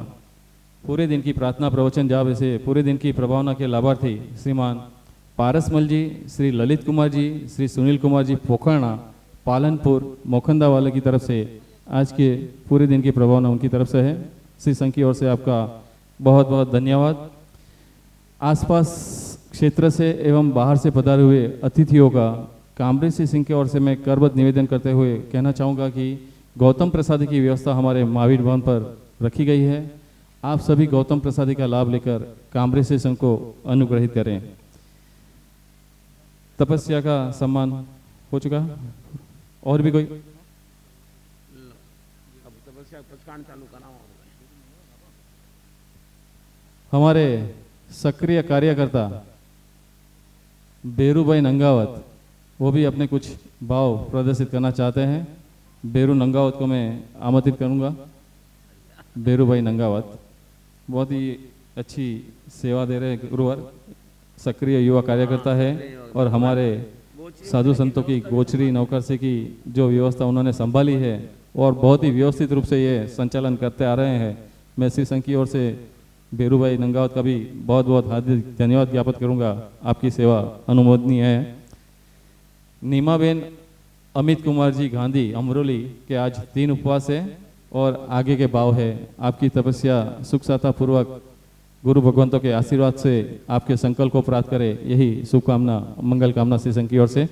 पूरे दिन की प्रार्थना प्रवचन जाप से पूरे दिन की प्रभावना के लाभार्थी श्रीमान पारसमल जी, श्री ललित कुमार जी, श्री सुनील कुमार जी पोखरणा पालनपुर मोखंदा वाले की तरफ से आज के पूरे दिन की प्रभावना उनकी तरफ से है। श्री संघ की ओर से आपका बहुत बहुत धन्यवाद। आसपास क्षेत्र से एवं बाहर से पधारे हुए अतिथियों का कामरे श्री सिंह की ओर से मैं करबद्ध निवेदन करते हुए कहना चाहूँगा कि गौतम प्रसादी की व्यवस्था हमारे महावीर भवन पर रखी गई है। आप सभी गौतम प्रसादी का लाभ लेकर कामरे श्री संघ को अनुग्रहित करें। तपस्या का सम्मान हो चुका, और भी कोई तपस्या पचकान चालू कराओ। हमारे सक्रिय कार्यकर्ता बेरू भाई नंगावत, वो भी अपने कुछ भाव प्रदर्शित करना चाहते हैं। बेरू नंगावत को मैं आमंत्रित करूंगा। बेरू भाई नंगावत बहुत ही अच्छी सेवा दे रहे गुरुवर, सक्रिय युवा कार्यकर्ता है और हमारे साधु संतों की गोचरी नौकरसी की जो व्यवस्था उन्होंने संभाली है और बहुत ही व्यवस्थित रूप से ये संचालन करते आ रहे हैं। मैं श्री संघ की ओर से बेरू भाई नंगावत का भी बहुत बहुत हार्दिक धन्यवाद ज्ञापित करूंगा। आपकी सेवा अनुमोदनीय है। नीमाबेन अमित कुमार जी गांधी अमरोली के आज 3 उपवास है और आगे के भाव है। आपकी तपस्या सुख साता पूर्वक गुरु भगवंतों के आशीर्वाद से आपके संकल्प को प्राप्त करे, यही शुभकामना मंगल कामना श्री संघ की ओर से।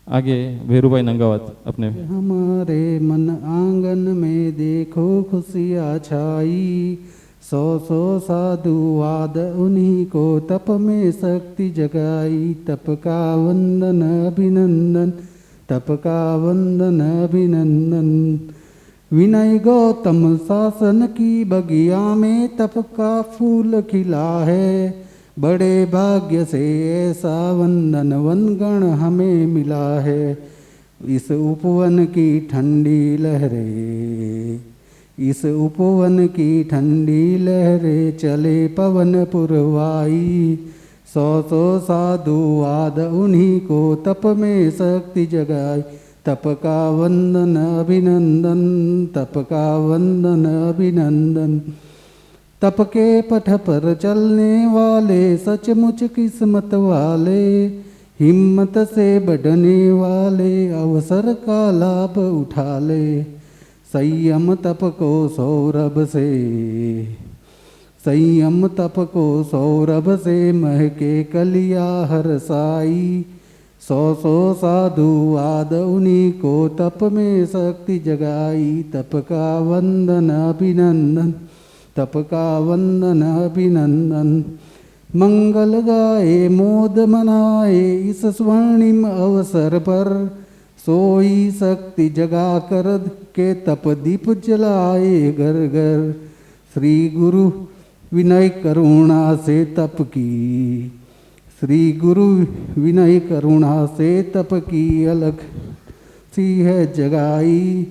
आगे वेरूभाई नंगावत अपने। हमारे मन आंगन में देखो खुशियाँ छाई, 100 साधु वाद उन्हीं को तप में शक्ति जगाई। तप का वंदन अभिनंदन, तप का वंदन अभिनंदन। विनय गौतम शासन की बगिया में तप का फूल खिला है। बड़े भाग्य से ऐसा वंदन वनगण हमें मिला है। इस उपवन की ठंडी लहरें, इस उपवन की ठंडी लहरें चले पवन पुरवाई। सौ सौ साधु वाद उन्हीं को तप में शक्ति जगाई। तप का वंदन अभिनंदन, तप का वंदन अभिनंदन। तप के पथ पर चलने वाले सचमुच किस्मत वाले, हिम्मत से बढ़ने वाले अवसर का लाभ उठा ले। संयम तप को सौरभ से, संयम तप को सौरभ से महके कलिया हरसाई। सौ सौ साधु वाद उन्हीं को तप में शक्ति जगाई। तप का वंदन अभिनंदन, तप का वंदन अभिनंदन। मंगल गाए मोद मनाए इस स्वर्णिम अवसर पर, सोई शक्ति जगा कर के तप दीप जलाए घर घर। श्री गुरु विनय करुणा से तप की, श्री गुरु विनय करुणा से तप की अलग सी है जगाई।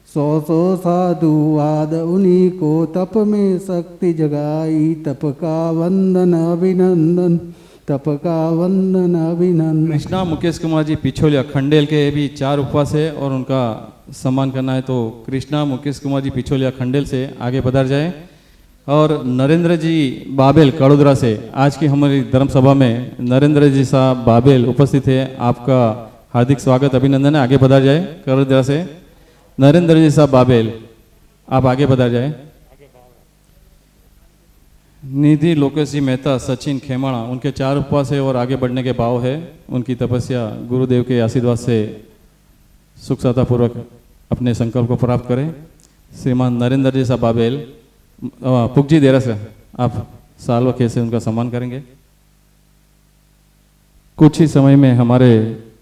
सौ सौ साधु वाद उन्हीं को तप में शक्ति जगाई। तप का वंदन अभिनंदन, तप का वंदन अभिनंदन। कृष्णा मुकेश कुमार जी पिछोलिया खंडेल के भी 4 उपवास है और उनका सम्मान करना है, तो कृष्णा मुकेश कुमार जी पिछोलिया खंडेल से आगे पधार जाए। और नरेंद्र जी बाबेल कड़ोदरा से, आज की हमारी धर्म सभा में नरेंद्र जी साहब बाबेल उपस्थित है, आपका हार्दिक स्वागत अभिनंदन है। आगे पधार जाए कड़ोदरा से नरेंद्र जी साहब बाबेल, आप आगे पधार जाए। निधि लोकेश जी मेहता सचिन खेमाणा, उनके 4 उपवास है और आगे बढ़ने के भाव है। उनकी तपस्या गुरुदेव के आशीर्वाद से सुख पूर्वक अपने संकल्प को प्राप्त करें। श्रीमान नरेंद्र जी साहब बाबेल पुगजी देरा से आप साल व से उनका सम्मान करेंगे। कुछ ही समय में हमारे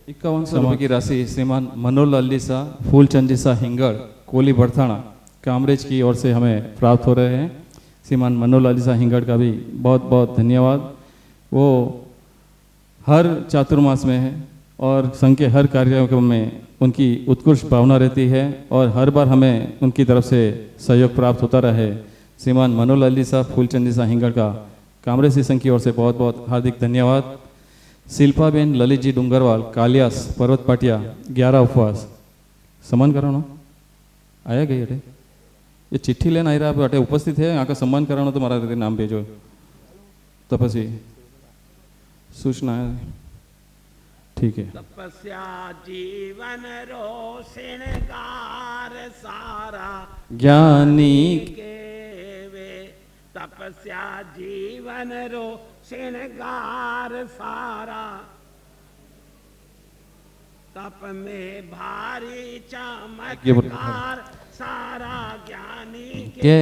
5100 रुपये की राशि श्रीमान मनोहर अली शाह फूलचंद जी शाह हिंगड़ कोली बड़थाना कामरेज की ओर से हमें प्राप्त हो रहे हैं। श्रीमान मनोहर अली शाह हिंगड़ का भी बहुत बहुत धन्यवाद। वो हर चातुर्मास में है और संघ के हर कार्यक्रम में उनकी उत्कृष्ट भावना रहती है और हर बार हमें उनकी तरफ से सहयोग प्राप्त होता रहे। श्रीमान मनोहर अली साहब फूलचंद जी शाह हिंगड़ का कामरेज संघ की ओर से बहुत बहुत हार्दिक धन्यवाद। शिल्पाबेन ललित जी डूंगरवाल कालियास पर्वत पाटिया 11 उपवास सम्मान कराना आया गई अटे ये चिट्ठी लेना आई रहा अटे उपस्थित है, यहाँ का सम्मान कराना तो मारा रहते नाम भेजो तपस्वी सूचना है, ठीक है। तपस्या जीवन रो श्रृंगार सारा ज्ञानी के वे, तपस्या जीवन रो श्रृंगार सारा। तप में भारी चमत्कार सारा ज्ञानी के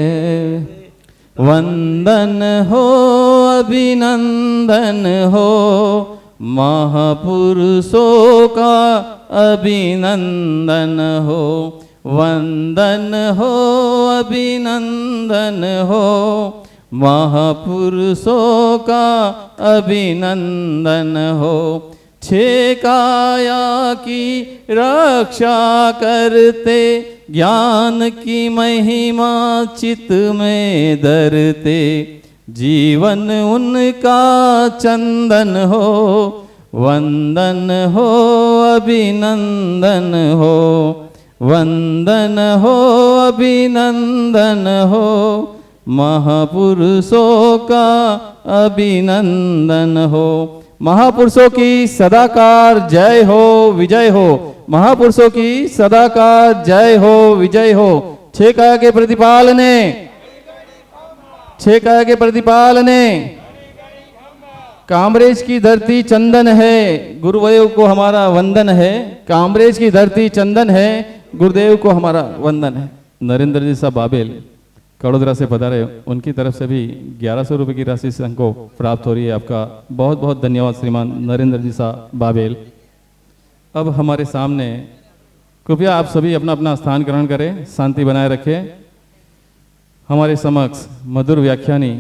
वंदन हो अभिनंदन हो महापुरुषों का अभिनंदन हो। वंदन हो अभिनंदन हो महापुरुषों का अभिनंदन हो। छे काया की रक्षा करते ज्ञान की महिमा चित में धरते। जीवन उनका चंदन हो वंदन हो अभिनंदन हो। वंदन हो अभिनंदन हो महापुरुषों का अभिनंदन हो। महापुरुषों की सदाकार जय हो विजय हो। महापुरुषों की सदाकार जय हो विजय हो। छह काया के प्रतिपालने, छह काया के प्रतिपालने। कामरेज की धरती चंदन है, गुरुदेव को हमारा वंदन है। कामरेज की धरती चंदन है, गुरुदेव को हमारा वंदन है। नरेंद्र जी साहब बाबेल कड़ोदरा से पधारे, उनकी तरफ से भी 1100 रुपये की राशि संघ को प्राप्त हो रही है। आपका बहुत बहुत धन्यवाद श्रीमान नरेंद्र जी साहब बाबेल। अब हमारे सामने कृपया आप सभी अपना अपना स्थान ग्रहण करें, शांति बनाए रखें। हमारे समक्ष मधुर व्याख्यानी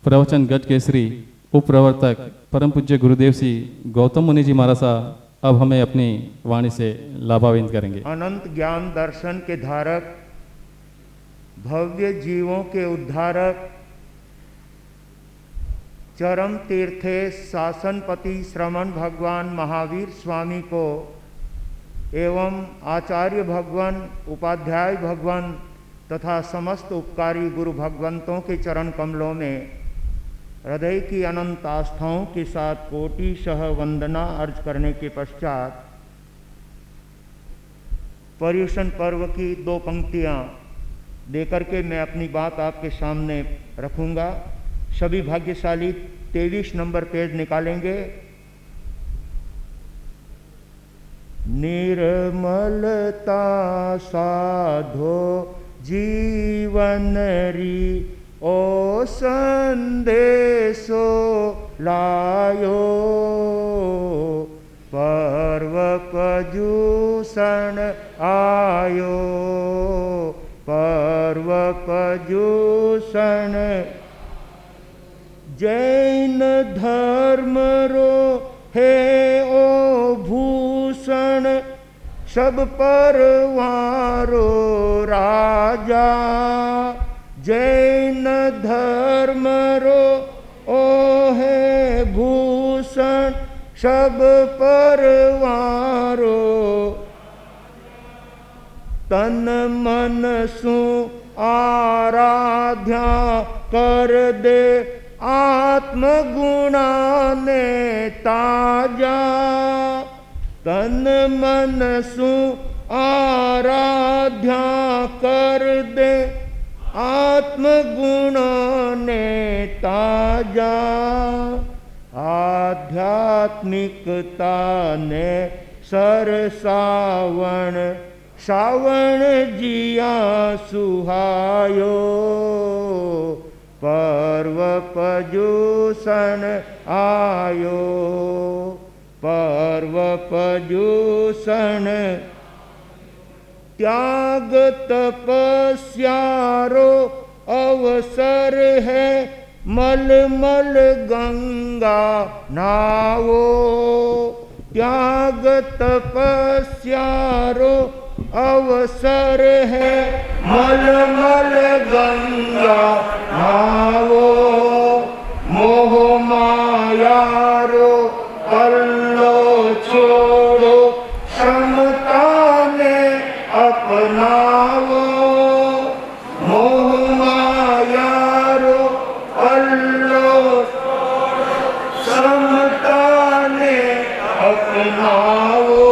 प्रवचन गज केसरी उपप्रवर्तक परम पूज्य गुरुदेव श्री गौतम मुनि जी महाराज साहब अब हमें अपनी वाणी से लाभान्वित करेंगे। अनंत ज्ञान दर्शन के धारक, भव्य जीवों के उद्धारक, चरम तीर्थे शासनपति श्रमण भगवान महावीर स्वामी को एवं आचार्य भगवान, उपाध्याय भगवान तथा समस्त उपकारी गुरु भगवंतों के चरण कमलों में हृदय की अनंत आस्थाओं के साथ कोटिशः वंदना अर्ज करने के पश्चात पर्युषण पर्व की 2 पंक्तियाँ देकर के मैं अपनी बात आपके सामने रखूँगा। सभी भाग्यशाली 23 नंबर पेज निकालेंगे। निर्मलता साधो जीवन री ओ संदेशो लायो, पर्व पजूषण आयो, पर्व पजूषण। जैन धर्म रो हे ओ भूषण, सब परवारो राजा। जैन धर्म रो ओ है भूषण, सब परवारो। तन मन सु आराध्या कर दे, आत्मगुणा ने ताजा। तन मन सु आराध्या कर दे, आत्मगुणा ने ताजा। आध्यात्मिकता ने सरसावण, सावण जिया सुहायो। पर्व पजूषण आयो, पर्व पजूषण। त्याग तपस्यारो अवसर है, मलमल गंगा नावो। त्याग तपस्यारो अवसर है, मलमल गंगा नावो। मोह मायारो पल्लो छोड़ो, समता ने अपनावो। मोह मायारो पल्लो समता ने अपनावो।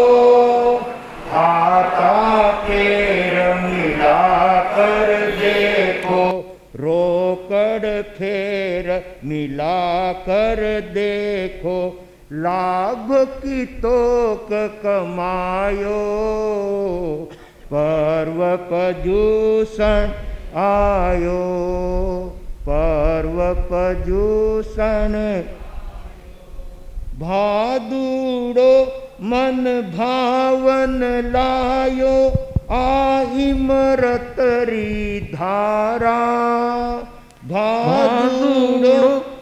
हाथा फेर मिला कर देखो, रोकड़ फेर मिला कर देखो। लाभ की तोक कमायो, पर्व पजूषण आयो, पर्व पजूषण। भादुड़ो मन भावन लायो, आइमरत री धारा। भादुड़ो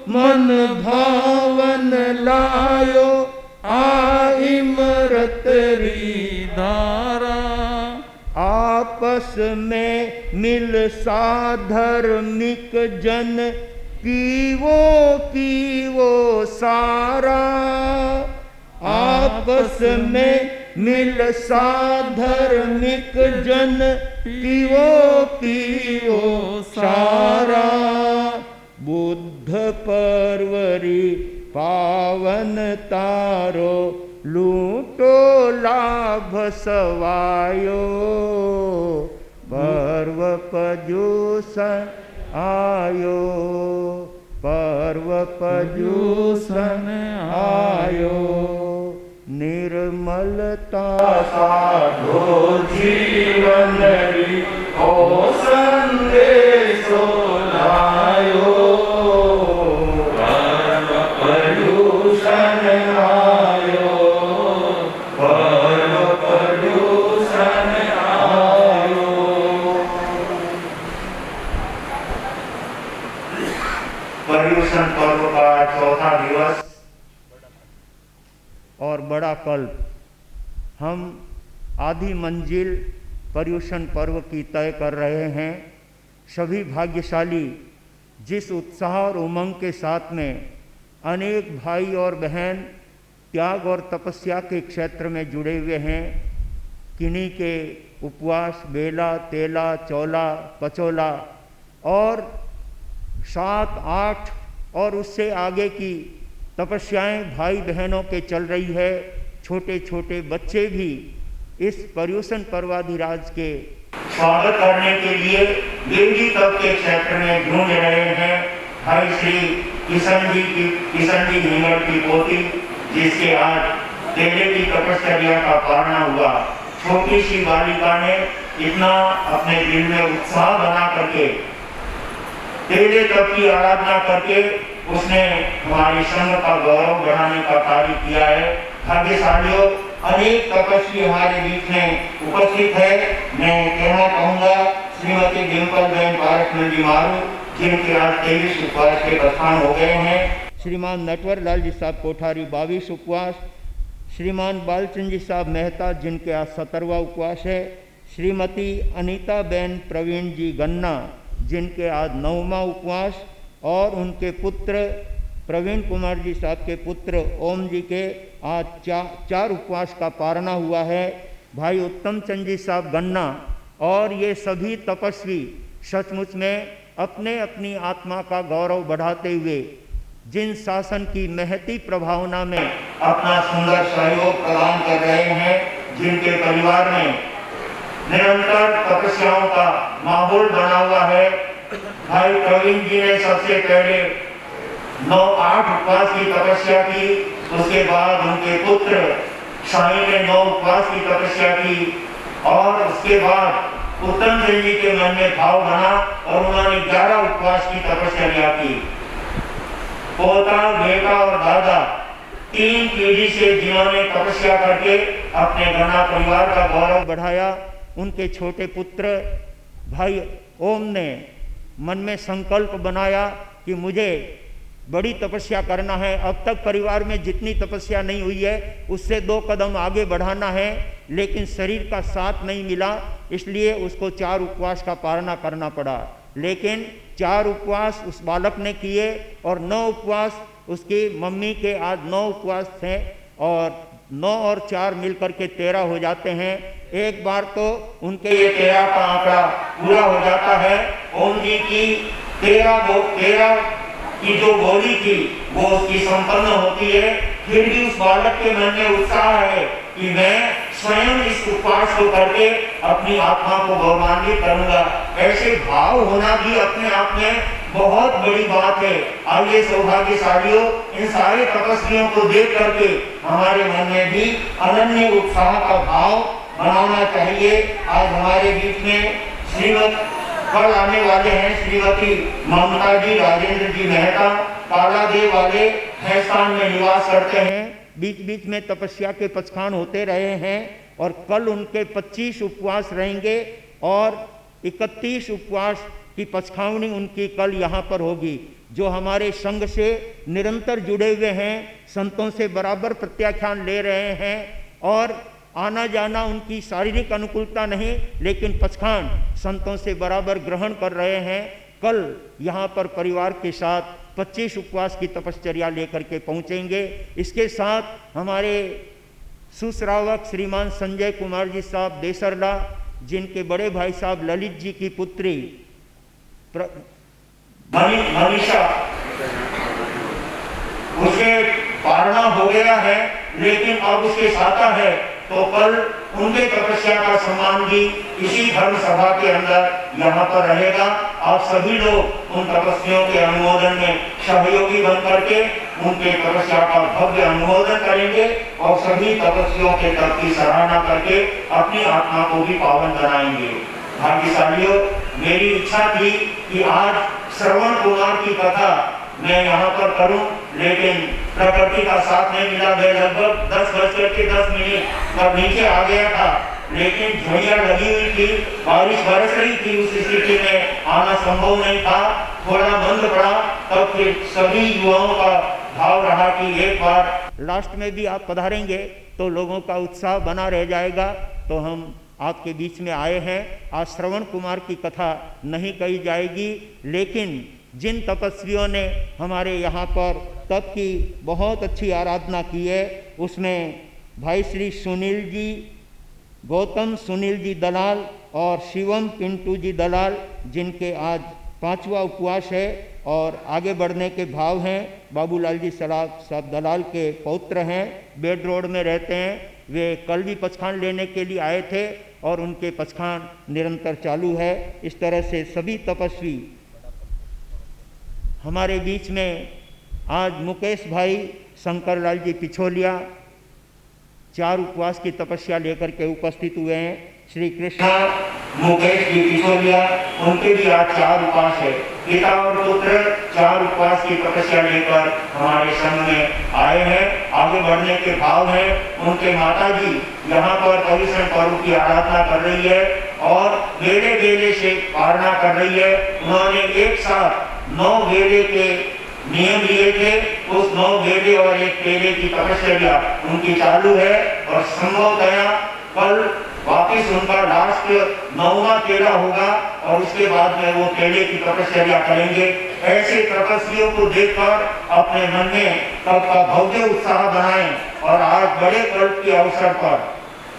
मन भावन लायो, आइमरत री धारा। आपस में मिल साधर्मिक जन, पीवो पीवो सारा। आपस में मिल साधर्मिक जन, पीवो पीवो सारा। बुद्ध परवरी पावन तारो, लूटो लाभ सवायो। पर्व पजूषण आयो, पर्व पजूषण आयो। निर्मलता साधो जीवन री ओ संदेशो लायो। पर्व पजूषण आयो, पर्व पजूषण आयो। पर्युषण पर्व का चौथा दिवस और बड़ा कल्प, हम आधी मंजिल पर्युषण पर्व की तय कर रहे हैं। सभी भाग्यशाली जिस उत्साह और उमंग के साथ में अनेक भाई और बहन त्याग और तपस्या के क्षेत्र में जुड़े हुए हैं। किन्हीं के उपवास, बेला, तेला, चौला, पचोला और 7, 8 और उससे आगे की तपस्याएं भाई बहनों के चल रही है। छोटे छोटे बच्चे भी इस पर्युषण पर्वाधिराज के स्वागत करने के लिए देवी तप के क्षेत्र में ढूंढ रहे हैं। भाई श्री किशन जी हिंगड़ की पोती, जिसके आज तेले की तपस्या का पारणा हुआ। छोटी सी बालिका ने इतना अपने दिल में उत्साह बना करके तेले तप की आराधना करके उसने हमारे संघ का गौरव बढ़ाने का कार्य किया है। भाग्यशालियों, अनेक तपस्वी हमारे बीच में उपस्थित है। मैं कहना चाहूँगा श्रीमती डिम्पल बहन पारखमल जी मारू, जिनके आज 23 उपवास के प्रस्थान हो गए हैं। श्रीमान नटवर लाल जी साहब कोठारी 22 उपवास। श्रीमान बालचंद जी साहब मेहता, जिनके आज 17वां उपवास है। श्रीमती अनीता बहन प्रवीण जी गन्ना, जिनके आज 9वां उपवास। और उनके पुत्र प्रवीण कुमार जी साहब के पुत्र ओम जी के आज 4 उपवास का पारणा हुआ है। भाई उत्तम चंद जी साहब गन्ना और ये सभी तपस्वी सचमुच में अपने अपनी आत्मा का गौरव बढ़ाते हुए जिन शासन की महती प्रभावना में अपना सुंदर सहयोग प्रदान कर रहे हैं, जिनके परिवार में निरंतर तपस्याओं का माहौल बना हुआ है। भाई प्रवीण जी ने सबसे पहले 9-8 उपवास की तपस्या की, उसके बाद उनके पुत्र साईं ने 9 उपवास की तपस्या की और उसके बाद उत्तम चंद जी के मन में भाव बना और उन्होंने 11 उपवास की तपस्या की। पोता, बेटा और दादा 3 पीढ़ी से जिन्होंने तपस्या करके अपने गन्ना परिवार का गौरव बढ़ाया, उनके छोटे पुत्र भाई ओम ने मन में संकल्प बनाया कि मुझे बड़ी तपस्या करना है। अब तक परिवार में जितनी तपस्या नहीं हुई है उससे 2 कदम आगे बढ़ाना है, लेकिन शरीर का साथ नहीं मिला, इसलिए उसको 4 उपवास का पारणा करना पड़ा। लेकिन 4 उपवास उस बालक ने किए और 9 उपवास उसकी मम्मी के आज 9 उपवास थे और 9 और 4 मिलकर के 13 हो जाते हैं। एक बार तो उनके ये 13 का आंकड़ा पूरा हो जाता है। ओम जी की 13 की जो बोली थी वो उसकी संपन्न होती है। फिर भी उस बालक के मन में उत्साह है कि मैं स्वयं इस उपवास को करके अपनी आत्मा को गौरवान्वित करूंगा। ऐसे भाव होना भी अपने आप में बहुत बड़ी बात है। आइए सौभाग्यशालियों, इन सारे तपस्वियों को देख करके हमारे मन में भी अनन्य उत्साह का भाव बनाना चाहिए। आज हमारे बीच में कल आने वाले हैं श्रीमती ममता जी राजेंद्र जी मेहता, कालादेव वाले हैसान में निवास करते हैं। बीच बीच में तपस्या के पचखान होते रहे हैं और कल उनके 25 उपवास रहेंगे और 31 उपवास की पचखावनी उनकी कल यहाँ पर होगी। जो हमारे संघ से निरंतर जुड़े हुए हैं, संतों से बराबर प्रत्याख्यान ले रहे हैं और आना जाना उनकी शारीरिक अनुकूलता नहीं, लेकिन पचखान संतों से बराबर ग्रहण कर रहे हैं। कल यहाँ पर परिवार के साथ 25 उपवास की तपश्चर्या लेकर के पहुँचेंगे। इसके साथ हमारे सुश्रावक श्रीमान संजय कुमार जी साहब देसरला, जिनके बड़े भाई साहब ललित जी की पुत्री मनीषा, उसके पारणा हो गया है, लेकिन अब उसके साथा है, तो कल उनके तपस्या का सम्मान भी इसी धर्म सभा के अंदर यहाँ पर रहेगा। आप सभी लोग उन तपस्वियों के अनुमोदन में सहयोगी बन करके उनके तपस्या का भव्य अनुमोदन करेंगे और सभी तपस्वियों के तप की सराहना करके अपनी आत्मा को भी पावन बनाएंगे। भाग्यशालियों, मेरी इच्छा थी कि आज श्रवण कुमार की कथा मैं यहाँ पर करूं, लेकिन प्रकृति का साथ नहीं मिला। मैं लगभग 10:10 पर नीचे आ गया था, लेकिन झड़ियाँ लगी हुई थी, बारिश बरस रही थी, उस स्थिति में आना संभव नहीं था, थोड़ा बंद पड़ा। तब फिर सभी युवाओं का भाव रहा कि एक बार लास्ट में भी आप पधारेंगे तो लोगों का उत्साह बना रह जाएगा। तो हम आपके बीच में आए हैं। आज श्रवण कुमार की कथा नहीं कही जाएगी, लेकिन जिन तपस्वियों ने हमारे यहाँ पर तप की बहुत अच्छी आराधना की है, उसमें भाई श्री सुनील जी, गौतम सुनील जी दलाल और शिवम पिंटू जी दलाल, जिनके आज 5वां उपवास है और आगे बढ़ने के भाव हैं। बाबूलाल जी साहब दलाल के पौत्र हैं, बेड रोड में रहते हैं। वे कल भी पचखान लेने के लिए आए थे और उनके पचखान निरंतर चालू है। इस तरह से सभी तपस्वी हमारे बीच में आज मुकेश भाई शंकर लाल जी पिछोलिया 4 उपवास की तपस्या लेकर के उपस्थित हुए हैं। श्री कृष्णा मुकेश जी पिछोलिया, उनके भी आज 4 उपवास है। पिता और पुत्र 4 उपवास की तपस्या लेकर हमारे संघ में आए हैं, आगे बढ़ने के भाव हैं। उनके माता जी यहाँ पर पर्युषण पर्व की आराधना कर रही है और वेले वेले से पारणा कर रही है। उन्होंने एक साथ 9 वेले के नियम लिए थे। उस 9 वेले और 1 पेले की तपस्या उनकी चालू है और संभवतया कल वापिस उनका लास्ट 9वां पेला होगा और उसके बाद में वो पेले की तपस्या करेंगे। ऐसे तपस्वियों को देखकर अपने मन में तप का भव्य उत्साह बनाएं और आज बड़े कल्प के अवसर पर,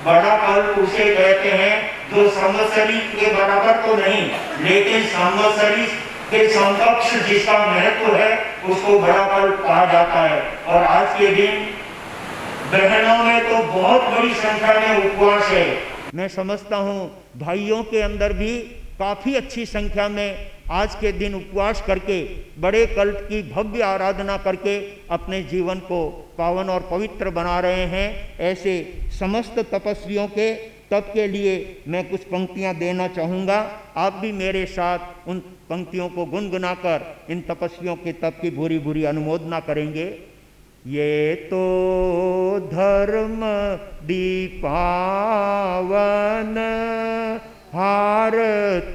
बड़ा कल्प उसे कहते हैं जो संवत्सरी के बराबर तो नहीं, लेकिन संवत्सरी के समकक्ष जिसका महत्व है उसको बड़ा कल्प कहा जाता है। और आज के दिन बहनों में तो बहुत बड़ी संख्या में उपवास है। मैं समझता हूँ भाइयों के अंदर भी काफ़ी अच्छी संख्या में आज के दिन उपवास करके बड़े कल्प की भव्य आराधना करके अपने जीवन को पावन और पवित्र बना रहे हैं। ऐसे समस्त तपस्वियों के तप के लिए मैं कुछ पंक्तियां देना चाहूँगा। आप भी मेरे साथ उन पंक्तियों को गुनगुनाकर इन तपस्वियों के तप की भूरी भूरी अनुमोदना करेंगे। ये तो धर्म दीपावन हार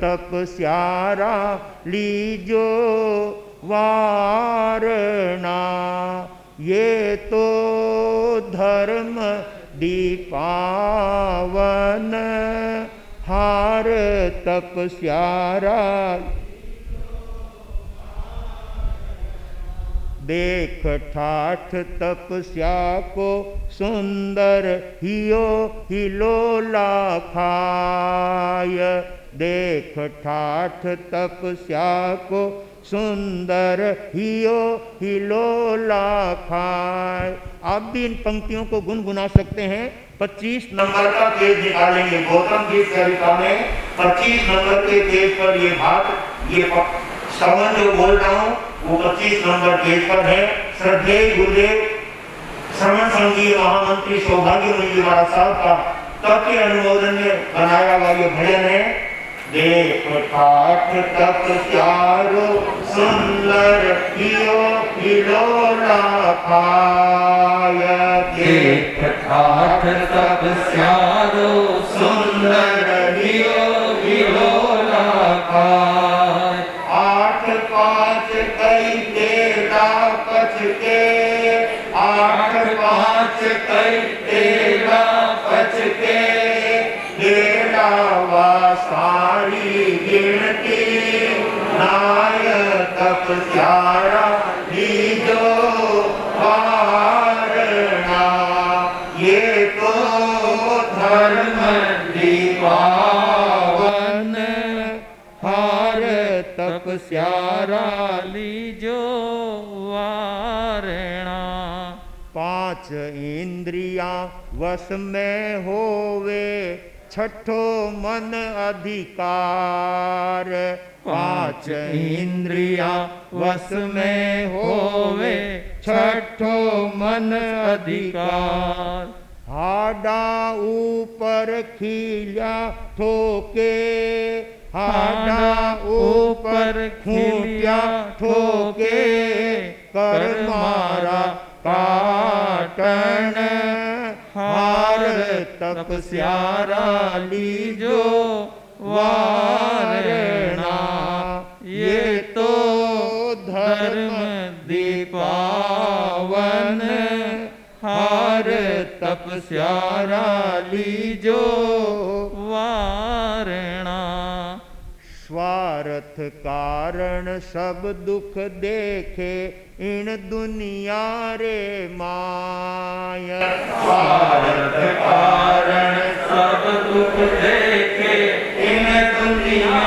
तपस्यारा लीजो वारणा। ये तो धर्म दीपावन हार तपस्यारा देख ठाठ तपस्या को सुंदर हियो हिलोला खाय। देख ठाठ तपस्या को सुंदर हियो हिलोला खाय। आप भी इन पंक्तियों को गुनगुना सकते हैं। 25 नंबर का पेज निकालेंगे। गौतम गीत सरिता में 25 नंबर के पेज पर ये बात, ये श्रवण जो बोल रहा हूँ वो 25 नंबर पेज पर है। श्रद्धेय गुरुदेव श्रवण संघीय महामंत्री सौभाग्य मुनि महाराज साहब का तप के अनुमोदन में बनाया हुआ ये भजन है। देख ठाठ तपस्यारो सुंदर हियो हिलोला खाय। देख ठाठ तपस्यारो सुंदर हियो हिलोला खाय। 8 5 कई तेरा पच के, 8 5 कई तेरा पच के, तेरावा सारी गिनती नाय तपस्यारा लीजो वारणा। ये तो धर्म दीपावन हार तपस्यारा लीजो वारणा। 5 इंद्रियां वश में होवे, छठो मन अधिकार। 5 इंद्रियां वश में होवे, छठो मन अधिकार। हाडा ऊपर खिल्या ठोके, हाडा ऊपर खूंटिया ठोके, कर मारा काटन हार तपस्यारा लीजो वारणा। ये तो धर्म दीपावन हार तपस्यारा लीजो वारणा। स्वार्थ स्वार्थ कारण सब दुख देखे इन दुनिया रे माया। स्वार्थ कारण सब दुख देखे इन दुनिया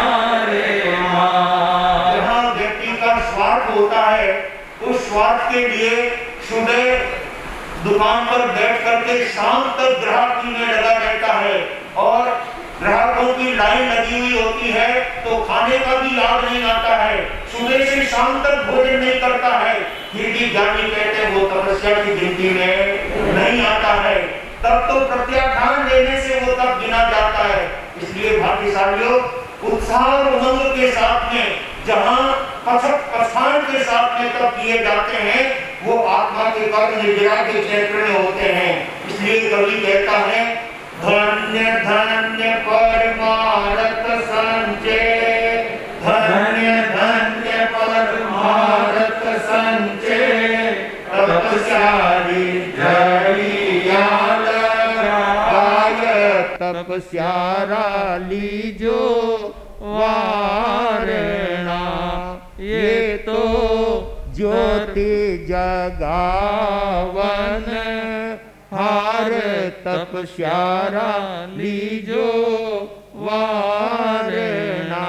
रे माया। जहाँ व्यक्ति का स्वार्थ होता है, उस स्वार्थ के लिए सुबह दुकान पर बैठ करके शाम तक ग्राहकी में लगा रहता है और ग्राहकों की लाइन लगी हुई होती है तो खाने का भी याद नहीं आता है, सुबह से शाम तक भोजन नहीं करता है, फिर भी ज्ञानी कहते हैं वो तपस्या की गिनती में नहीं आता है। तब तो प्रत्याख्यान लेने से वो तब गिना जाता है। इसलिए भाग्यशालियों, उत्साह और उमंग के साथ में जहाँ कथक कथान के साथ में तब किए जाते हैं, वो आत्मा के कर्म निर्जरा के क्षेत्र में होते हैं। इसलिए कवि कहता है, धन्य धन्य परमार्थ संचय, धन्य धन्य परमार्थ संचय, तपस्यारी जड़िया लगाय, तपस्यारा लीजो वारणा। ये तो ज्योति जगावन हार, तपस्यारा लीजो वारणा।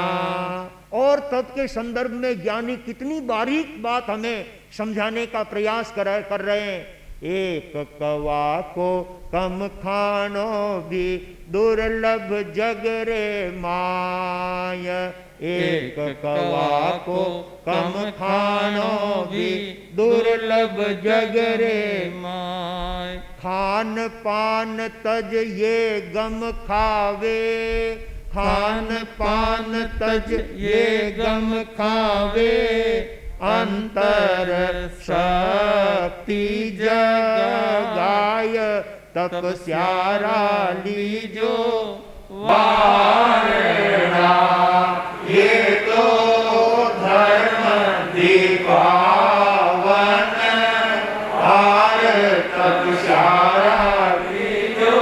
और तप के संदर्भ में ज्ञानी कितनी बारीक बात हमें समझाने का प्रयास कर रहे हैं। एक कवा को कम खानो भी दुर्लभ जग रे माय, एक कवा को कम खानो भी दुर्लभ जग रे माय। खान पान तज ये गम खावे, खान पान तज ये गम खावे, अंतर शक्ति जगाय, तपस्यारा लीजो वारणा। ये तो धर्म दीपावन हार, तपस्यारा लीजो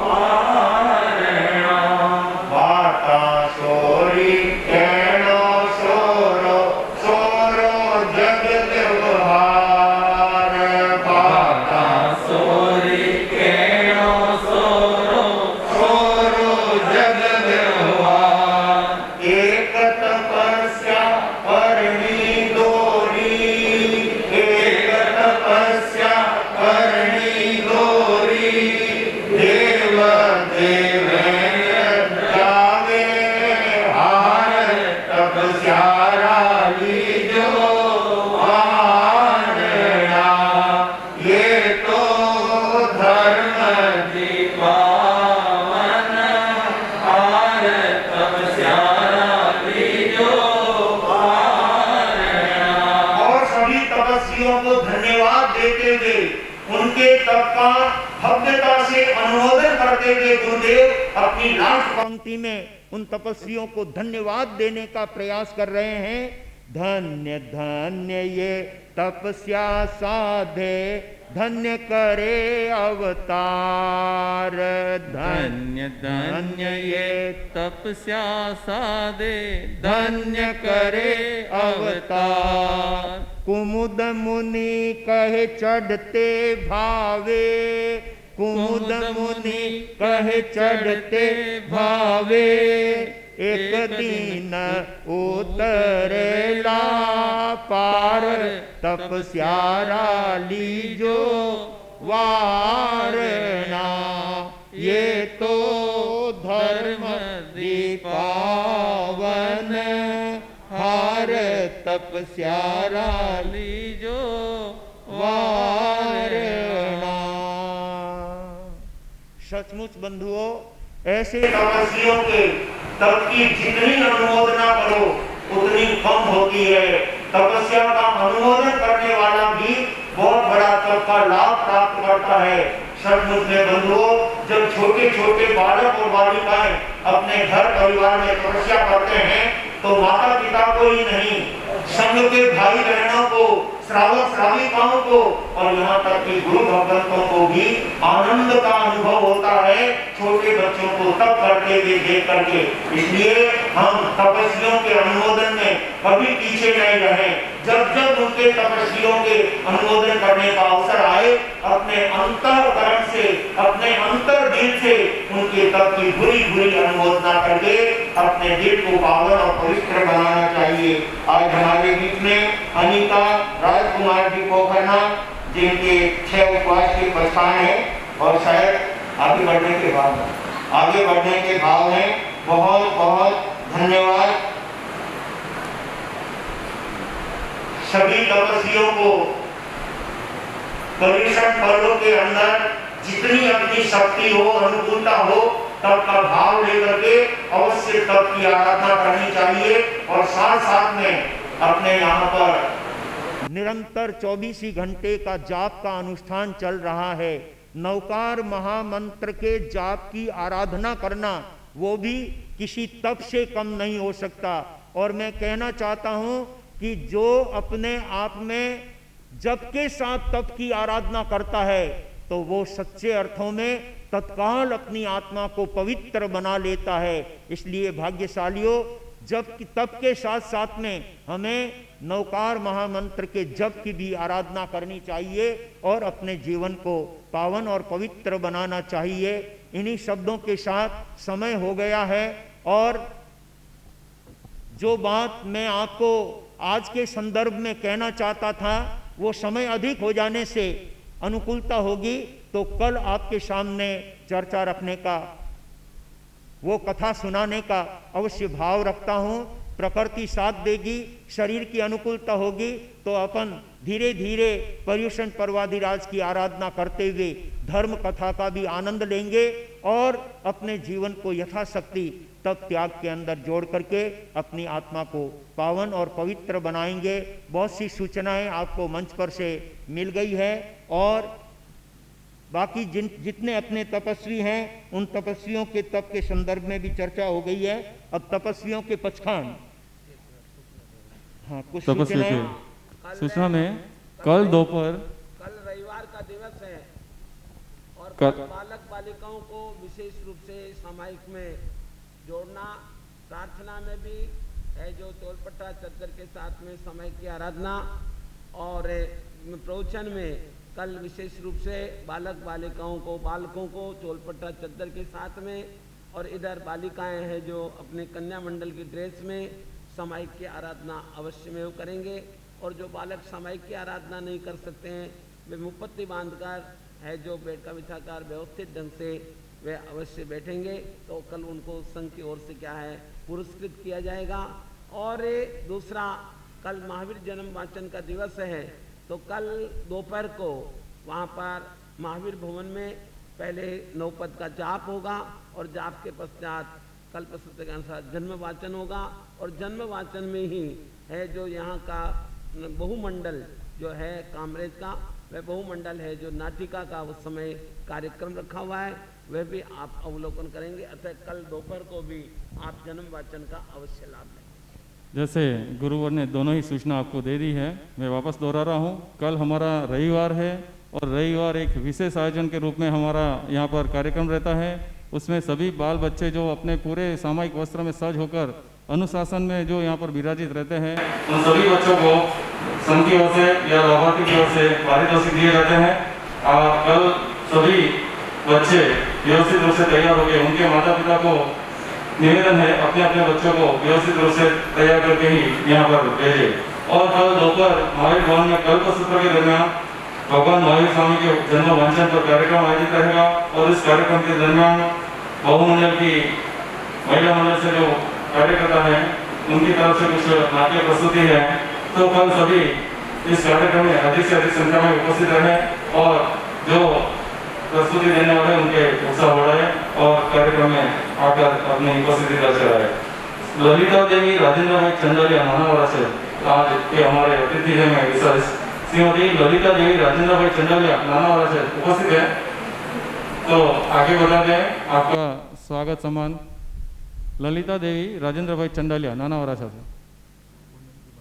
वारणा। बाता सोरी कहनो सोरो, सोरो जग व्यवहार, बाता सोरी कहनो सोरो, सोरो जग व्यवहार। एक तपस्या करनी दोरी, एक तपस्या करनी दोरी, देव देवेंद्र जावे हार, तपस्यारा लीजो वारणा। ये तो धर्म दीपावन हार, तपस्यारा लीजो वारणा। और सभी तपस्वियों को धन्यवाद देते हुए, उनके तप का भव्यता से अनुमोदन करते हुए गुरुदेव अपनी लास्ट पंक्ति में उन तपस्वियों को धन्यवाद देने का प्रयास कर रहे हैं। धन्य धन्य ये तपस्या साधे, धन्य करे अवतार, धन्य धन्य ये तपस्या साधे, धन्य करे अवतार। कुमुद मुनि कहे चढ़ते भावे, कुमुद मुनि कहे चढ़ते भावे, एक दिन उतरेला पार, तपस्यारा लीजो वारणा। ये तो धर्म दीपावन हार, तपस्यारा लीजो वारणा। सचमुच बंधुओं, ऐसे तपस्वियों के तप की जितनी अनुमोदना करो उतनी कम होती है। तपस्या का अनुमोदन करने वाला भी बहुत बड़ा तप का लाभ प्राप्त करता है। सचमुच में बंधुओं, जब छोटे छोटे बालक और बालिकाएं अपने घर परिवार में तपस्या करते हैं तो माता पिता को ही नहीं, संघ के भाई बहनों को, श्रावक श्राविकाओं को और यहाँ तक कि गुरु भक्तों को भी आनंद का अनुभव होता है छोटे बच्चों को तब करते हुए देख करके। इसलिए हम तपस्वियों के अनुमोदन में कभी पीछे नहीं रहे। जब जब उनके तपस्वियों के अनुमोदन करने का अवसर आए, अपने अंतःकरण से, अपने अंतर दिल से उनके तप की बुरी बुरी अनुमोदना करके अपने दिल को पावन और पवित्र बनाना चाहिए। आज हमारे बीच में अनीता राजकुमार जी को करना, जिनके 6 उपवास के प्रस्थान है और शायद आगे बढ़ने के भाव में बहुत बहुत धन्यवाद। सभी तपस्वियों को पर्युषण पर्व के अंदर जितनी अपनी शक्ति हो, अनुकूलता हो, तब का भाव लेकर के अवश्य तब की आराधना करनी चाहिए। और साथ साथ में अपने यहाँ पर निरंतर 24 घंटे का जाप का अनुष्ठान चल रहा है। नवकार महामंत्र के जाप की आराधना करना वो भी किसी तप से कम नहीं हो सकता। और मैं कहना चाहता हूँ कि जो अपने आप में जप के साथ तप की आराधना करता है तो वो सच्चे अर्थों में तत्काल अपनी आत्मा को पवित्र बना लेता है। इसलिए भाग्यशालियों, जप की तप के साथ साथ में हमें नवकार महामंत्र के जप की भी आराधना करनी चाहिए और अपने जीवन को पावन और पवित्र बनाना चाहिए। इन्हीं शब्दों के साथ समय हो गया है और जो बात मैं आपको आज के संदर्भ में कहना चाहता था वो समय अधिक हो जाने से अनुकूलता होगी तो कल आपके सामने चर्चा रखने का, वो कथा सुनाने का अवश्य भाव रखता हूँ। प्रकृति साथ देगी, शरीर की अनुकूलता होगी तो अपन धीरे धीरे पर्युषण पर्वाधिराज की आराधना करते हुए धर्म कथा का भी आनंद लेंगे और अपने जीवन को यथाशक्ति तप त्याग के अंदर जोड़ करके अपनी आत्मा को पावन और पवित्र बनाएंगे। बहुत सी सूचनाएं आपको मंच पर से मिल गई है और बाकी जितने अपने तपस्वी हैं उन तपस्वियों के तप के संदर्भ में भी चर्चा हो गई है। अब तपस्वियों के पचखान, हाँ कुछ सूचना में कल दोपहर, कल रविवार का दिवस है और बालक बालिकाओं को विशेष रूप से सामायिक में जोड़ना, प्रार्थना में भी है जो चौलपट्टा चद्दर के साथ में समय की आराधना और प्रवचन में कल विशेष रूप से बालक बालिकाओं को, बालकों को चौलपट्टा चद्दर के साथ में और इधर बालिकाएं हैं जो अपने कन्या मंडल की ड्रेस में सामायिक की आराधना अवश्य में वो करेंगे। और जो बालक सामायिक की आराधना नहीं कर सकते हैं वे मुपत्ति बांधकर है जो बैठका बिछाकर व्यवस्थित ढंग से वे अवश्य बैठेंगे। तो कल उनको संघ की ओर से क्या है पुरस्कृत किया जाएगा। और दूसरा, कल महावीर जन्म वाचन का दिवस है तो कल दोपहर को वहाँ पर महावीर भवन में पहले नवपद का जाप होगा और जाप के पश्चात कल्पसूत्र के अनुसार जन्म वाचन होगा। और जन्म वाचन में ही है जो यहाँ का बहुमंडल जो है कामरेज का, वह बहुमंडल है जो नाटिका का उस समय कार्यक्रम रखा हुआ है, वह भी आप अवलोकन करेंगे। अतः कल दोपहर को भी आप जन्म वाचन का अवश्य लाभ लें। जैसे गुरुवर ने दोनों ही सूचना आपको दे दी है, मैं वापस दोहरा रहा हूँ। कल हमारा रविवार है और रविवार एक विशेष आयोजन के रूप में हमारा यहाँ पर कार्यक्रम रहता है। उसमें सभी बाल बच्चे जो अपने पूरे सामायिक वस्त्र में सज होकर अनुशासन में जो यहाँ पर विराजित रहते हैं, उन सभी बच्चों को संघ की ओर से या लाभार्थी की ओर से पारितोषिक दिए जाते हैं। कल सभी बच्चे व्यवस्थित रूप से तैयार हो गए, उनके माता पिता को निवेदन है अपने अपने बच्चों को व्यवस्थित रूप से तैयार करके ही यहाँ पर भेजे। और कल दोपहर महावीर भवन में कल्पसूत्र के दरमियान भगवान महावीर स्वामी के जन्म वांचन पर कार्यक्रम आयोजित रहेगा और इस कार्यक्रम के दरमियान बहुमंडल की महिला मंडल से जो कार्यकर्ता हैं उनकी तरफ से कुछ नाट्य प्रस्तुति है। तो कल सभी इस कार्यक्रम में अधिक से अधिक संख्या में उपस्थित रहे और जो प्रस्तुति देने वाले उनके उत्साह बढ़ाए और कार्यक्रम में आकर अपनी उपस्थिति दर्ज कराए। ललिता देवी राजेंद्र भाई चंदलिया नानावाड़ा से आज के हमारे अतिथि है, मैं विशेष श्रीमती ललिता देवी राजेंद्र भाई चंदलिया नानावाड़ा से उपस्थित है। तो आगे बढ़ा दें, आपका स्वागत सम्मान ललिता देवी राजेंद्र भाई चंडालिया नानावाड़ा से।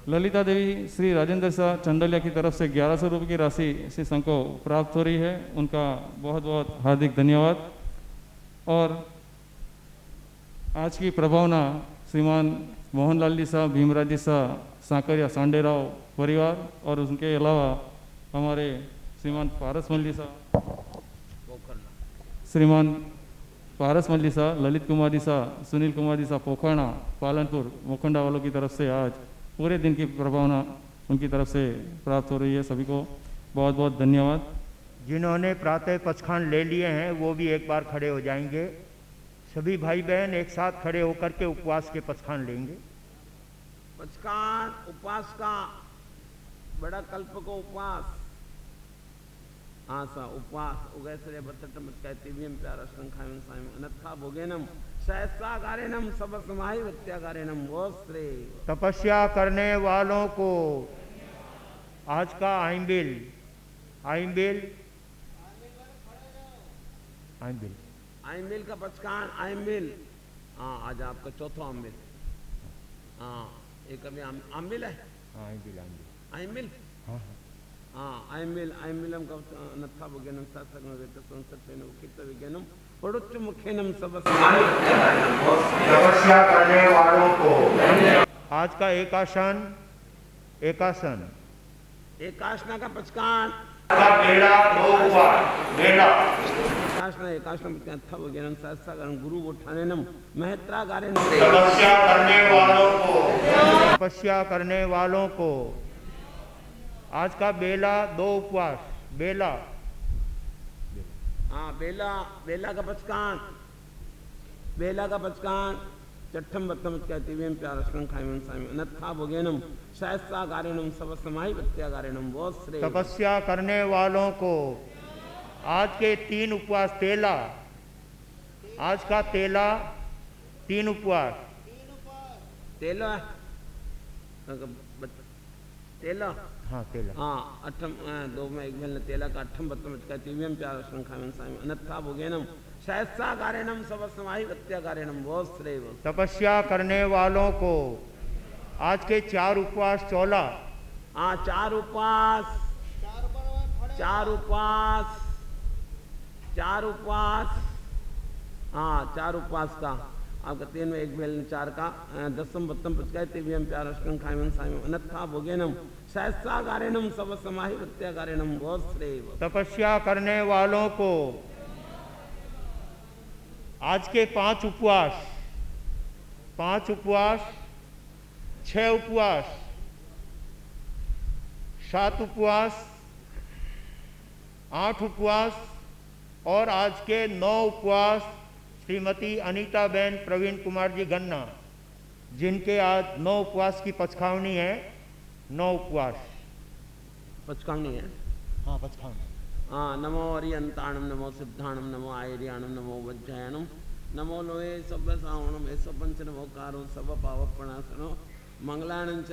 ललिता देवी श्री राजेंद्र शाह चंदलिया की तरफ से 1100 रुपये की राशि श्री संघ को प्राप्त हो रही है। उनका बहुत बहुत हार्दिक धन्यवाद। और आज की प्रभावना श्रीमान मोहनलाल जी शाह, भीमराज जी शाह, सांकरिया सांडेराव परिवार और उनके अलावा हमारे श्रीमान पारस मल्ली शाह, श्रीमान पारस मल्ली शाह, ललित कुमार जी शाह, सुनील कुमार जी शाह पोखरणा, पालनपुर, मोखंडा वालों की तरफ से आज पूरे दिन की प्रभावना उनकी तरफ से प्राप्त हो रही है। सभी को बहुत बहुत धन्यवाद। जिन्होंने प्रातः पचखान ले लिए हैं वो भी एक बार खड़े हो जाएंगे। सभी भाई बहन एक साथ खड़े होकर के उपवास के पचखान लेंगे। पचखान उपवास का बड़ा कल्प को उपवास आसा उपवास उगैसरे बतट मत कहते भी हम प्यारा संखायन सायम अनथा भोगेनम सहसा गारेनम सब समाहि वत्या गारेनम वस्त्रे। तपस्या करने वालों को आज का आइंबिल आइंबिल आइंबिल आइमिल का पचकान आइमिल। हाँ आज आपका चौथा आमिल। हाँ एक अभी आमिल है। हाँ आइंबिल आइंबिल आइमिल। हाँ हाँ आइमिल आइमिलम का नथा भोगेनम सासगम वेत संसत्तेन उकित विज्ञानम पड़ुच्च मुखेनम सब समाहि वत्या गारेनम वस्त्रे। तपस्या करने वालों को आज का एकासन एकासन एकाशना का पचकान का बेला दो बार बेला एकाशना एकाशना अथा भोगेनम सहसा गारेनम गुरु उठानेनम महत्रा गारेनम। तपस्या करने वालों को तपस्या करने वालों को आज का बेला दो उपवास बेला। हाँ बेला बेला का पचकान बेला का पचकान चट्ठम बत्तम कहते हुए प्यार खाइमन साइम अनथा भोगेनम सहसा गारेनम सब समाहि वत्या गारेनम वस्त्रे। तपस्या करने वालों को आज के 3 उपवास तेला आज का तेला 3 उपवास तेला तेला हाँ तेला हाँ अठम दो में एक भेल तेला का अठम बत्तम कहते हुए प्यार खाइमन साइम अनथा भोगेनम सहसा गारेनम सब समाहि वत्या गारेनम वस्त्रे। तपस्या करने वालों को आज के 4 उपवास चौला। हाँ 4 उपवास 4 उपवास 4 उपवास। हाँ 4 उपवास का आपका 3 में एक भेल 4 का दसम बत्तम कहते हुए प्यार खाइमन साइम अनथा भोगेनम सहसा गारेनम सब समाहि वत्या गारेनम वस्त्रे। तपस्या करने वालों को आज के 5 उपवास 5 उपवास 6 उपवास 7 उपवास 8 उपवास और आज के 9 उपवास श्रीमती अनीता बेन प्रवीण कुमार जी गन्ना जिनके आज 9 उपवास की पचखावनी है। 9 उपवास पचकावनी है। हाँ पचखावनी। हाँ नमो अरियंताणम नमो सिद्धाणम नमो आयरियाणम नमो वज्रयाणम नमो लोहे सब सावणम ऐसा पंच नमोकारो सब पावपणासनो मंगलाणं च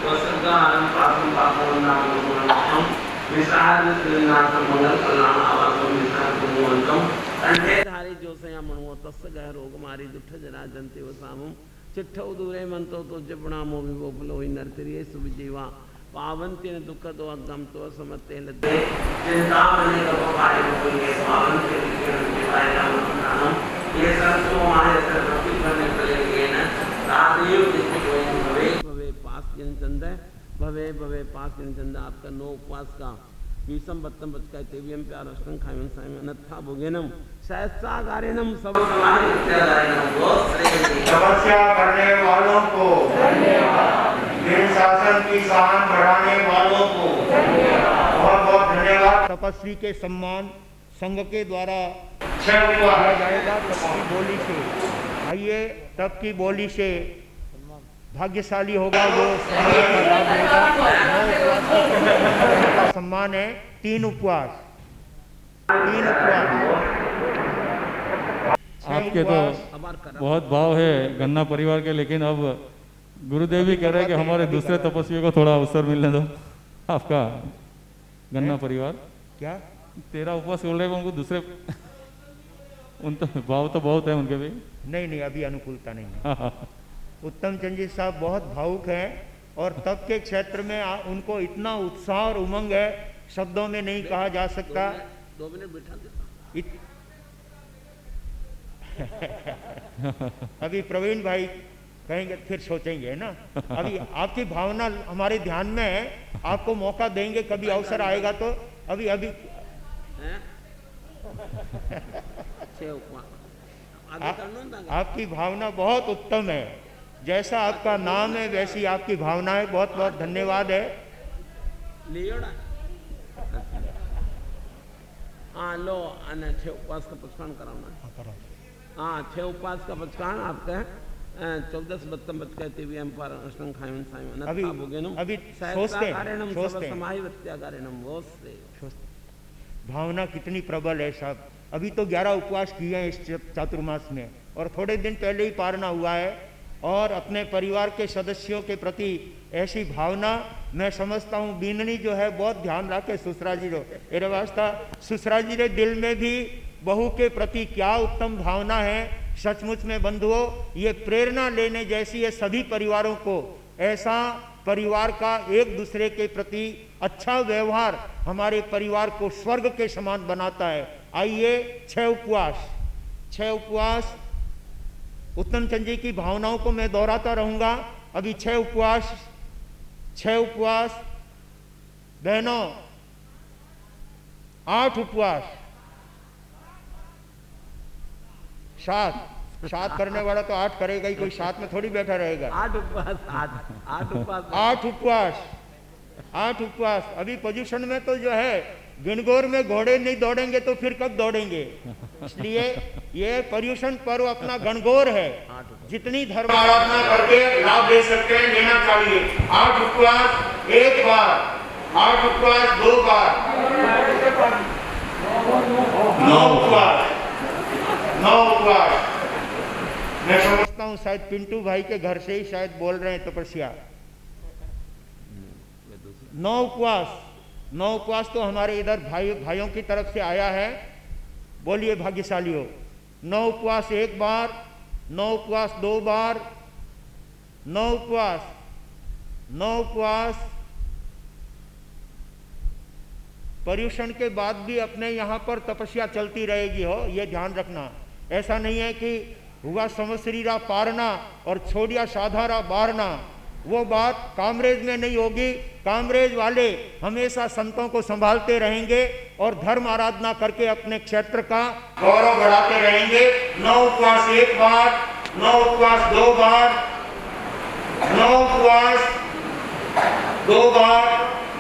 वसंगारं पापं पापोन्नामं विसारनाथं मंगल कल्याण आवासं विसारकुमवंतं कंठे धारी जोसया मणो तस्य गह रोग मारी दुष्ट जरा जंते वसामं चिट्ठ उदूरे मंतो तो जपणामो विभो फलो नर्तरिये सुविजीवा पावंत्यन दुख दो अगम तो समते लदे चिंतामणि कपाय बोलिए पावंत्य विज्ञान दिवाय नाम ये सब तो हमारे सर्वति करने चलेंगे ना राधियो जिसको भवे भवे पास जन चंद भवे भवे पास जन चंद आपका 9 उपवास का 20 बत्तम बचका तेवियम प्यार अष्टम खाइमन साइम अनथा भोगेनम सहसा गारेनम सब समाहि वत्या गारेनम वस्त्रे। तपस्या करने वालों को दिन शासन की शान बढ़ाने वालों को बहुत बहुत धन्यवाद। तपस्वी के सम्मान संघ के द्वारा 6 उपवास जाएगा तब की बोली से। आइए तब की बोली से भाग्यशाली होगा वो सम्मान का लाभ लेगा। 9 उपवास का सम्मान है 3 उपवास 3 उपवास। आपके तो बहुत भाव है गन्ना परिवार के, लेकिन अब गुरुदेव भी कह रहे हैं कि हमारे दूसरे तपस्वियों को थोड़ा अवसर मिलने दो। आपका गन्ना परिवार क्या 13 उपवास बोल रहे हैं उनको दूसरे उन तो भाव तो बहुत है उनके भी। नहीं अभी अनुकूलता नहीं है। उत्तम चंद जी साहब बहुत भावुक हैं और तप के क्षेत्र में उनको इतना उत्साह और उमंग है, शब्दों में नहीं कहा जा सकता। 2 मिनट बैठा देता अभी प्रवीण भाई कहेंगे फिर सोचेंगे ना। अभी आपकी भावना हमारे ध्यान में है, आपको मौका देंगे कभी अवसर आएगा तो। अभी अभी आपकी भावना बहुत उत्तम है, जैसा आपका नाम है वैसी आपकी भावना है। बहुत बहुत धन्यवाद है। हाँ लो आने 6 उपवास का पचकान कराना। हाँ 6 उपवास का पचकान आपके 14 TVM पर अष्टंग खायन सायन अभी सोचते भावना कितनी प्रबल है साहब। अभी तो 11 उपवास किए हैं इस चातुर्मास में और थोड़े दिन पहले ही पारना हुआ है और अपने परिवार के सदस्यों के प्रति ऐसी भावना मैं समझता हूँ। बीननी जो है बहुत ध्यान रखे सुसरा जी रो एरे वास्ता सुसरा जी रे दिल में भी बहू के प्रति क्या उत्तम भावना है। सचमुच में बंधुओं ये प्रेरणा लेने जैसी है सभी परिवारों को। ऐसा परिवार का एक दूसरे के प्रति अच्छा व्यवहार हमारे परिवार को स्वर्ग के समान बनाता है। आइए 6 उपवास उत्तम चंद जी की भावनाओं को मैं दोहराता रहूंगा। अभी 6 उपवास बहनों, 8 उपवास, 7 करने वाला तो 8 करेगा ही, कोई 7 में थोड़ी बैठा रहेगा। 8 उपवास। अभी पोजीशन में तो जो है गिनगोर में घोड़े नहीं दौड़ेंगे तो फिर कब दौड़ेंगे। इसलिए ये पर्युषण पर्व अपना गणगौर है। जितनी धर्म आराधना करके लाभ ले सकते हैं लेना चाहिए। 8 उपवास 1 बार, 8 उपवास 2 बार, 9 उपवास। मैं समझता हूँ शायद पिंटू भाई के घर से ही शायद बोल रहे हैं तपस्या। 9 उपवास तो हमारे इधर भाइयों की तरफ से आया है। बोलिए भाग्यशालियों। 9 उपवास 1 बार, 9 उपवास 2 बार, 9 उपवास पर्युषण के बाद भी अपने यहाँ पर तपस्या चलती रहेगी हो, ये ध्यान रखना। ऐसा नहीं है कि हुआ समश्रीरा पारना और छोड़िया साधारा बारना, वो बात कामरेज में नहीं होगी। कामरेज वाले हमेशा संतों को संभालते रहेंगे और धर्म आराधना करके अपने क्षेत्र का गौरव बढ़ाते रहेंगे। 9 उपवास 1 बार, 9 उपवास 2 बार, 9 उपवास 2 बार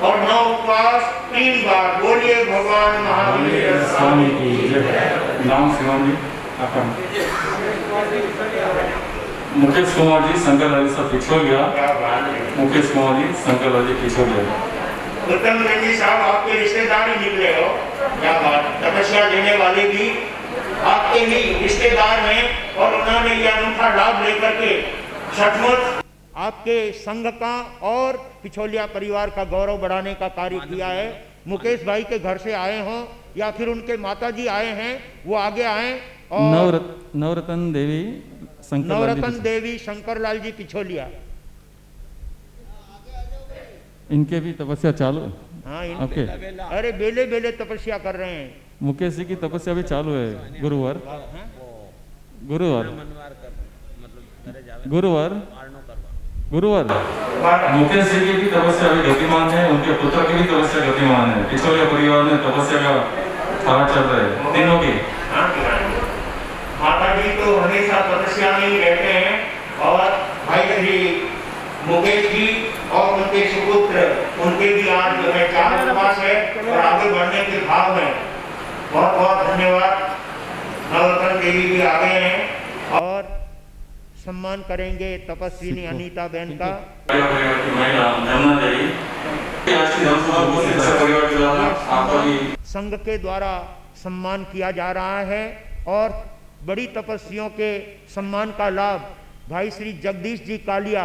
और 9 उपवास 3 बार। बोलिए भगवान महावीर स्वामी की जय। नाम शिवानी मुकेश कुमार जी शंकरलाल साहब पिछोलिया। मुकेश कुमार जी शंकरलाल जी पिछोलिया। उत्तम जी साहब आपके रिश्तेदार ही निकले हो, क्या बात। तपस्या देने वाले भी आपके ही रिश्तेदार हैं और उन्होंने ये अनूठा लाभ लेकर के सचमुच आपके संघ का और पिछोलिया परिवार का गौरव बढ़ाने का कार्य किया है। मुकेश भाई के घर से आए हों या फिर उनके माता जी आए हैं, वो आगे आए। और नवरत्न देवी शंकरलाल जी पिछोलिया, इनके भी तपस्या चालू। हाँ ओके। अरे बेले बेले तपस्या कर रहे हैं। मुकेश जी की तपस्या भी चालू है। गुरुवार मुकेश जी की भी तपस्या अभी गतिमान है, उनके पुत्र की भी तपस्या गतिमान है। पिछोलिया परिवार में तपस्या का धारा चल रहा है तीनों की। माता जी तो हमेशा तपस्या में ही रहते हैं और भाई श्री मुकेश जी और उनके सुपुत्र उनके भी आज जो है 4 उपवास है और आगे बढ़ने के भाव में। बहुत बहुत धन्यवाद। नवरत्न देवी भी आ गए हैं और सम्मान करेंगे तपस्विनी अनीता बहन का। संघ के द्वारा सम्मान किया जा रहा है और बड़ी तपस्वियों के सम्मान का लाभ भाई श्री जगदीश जी कालिया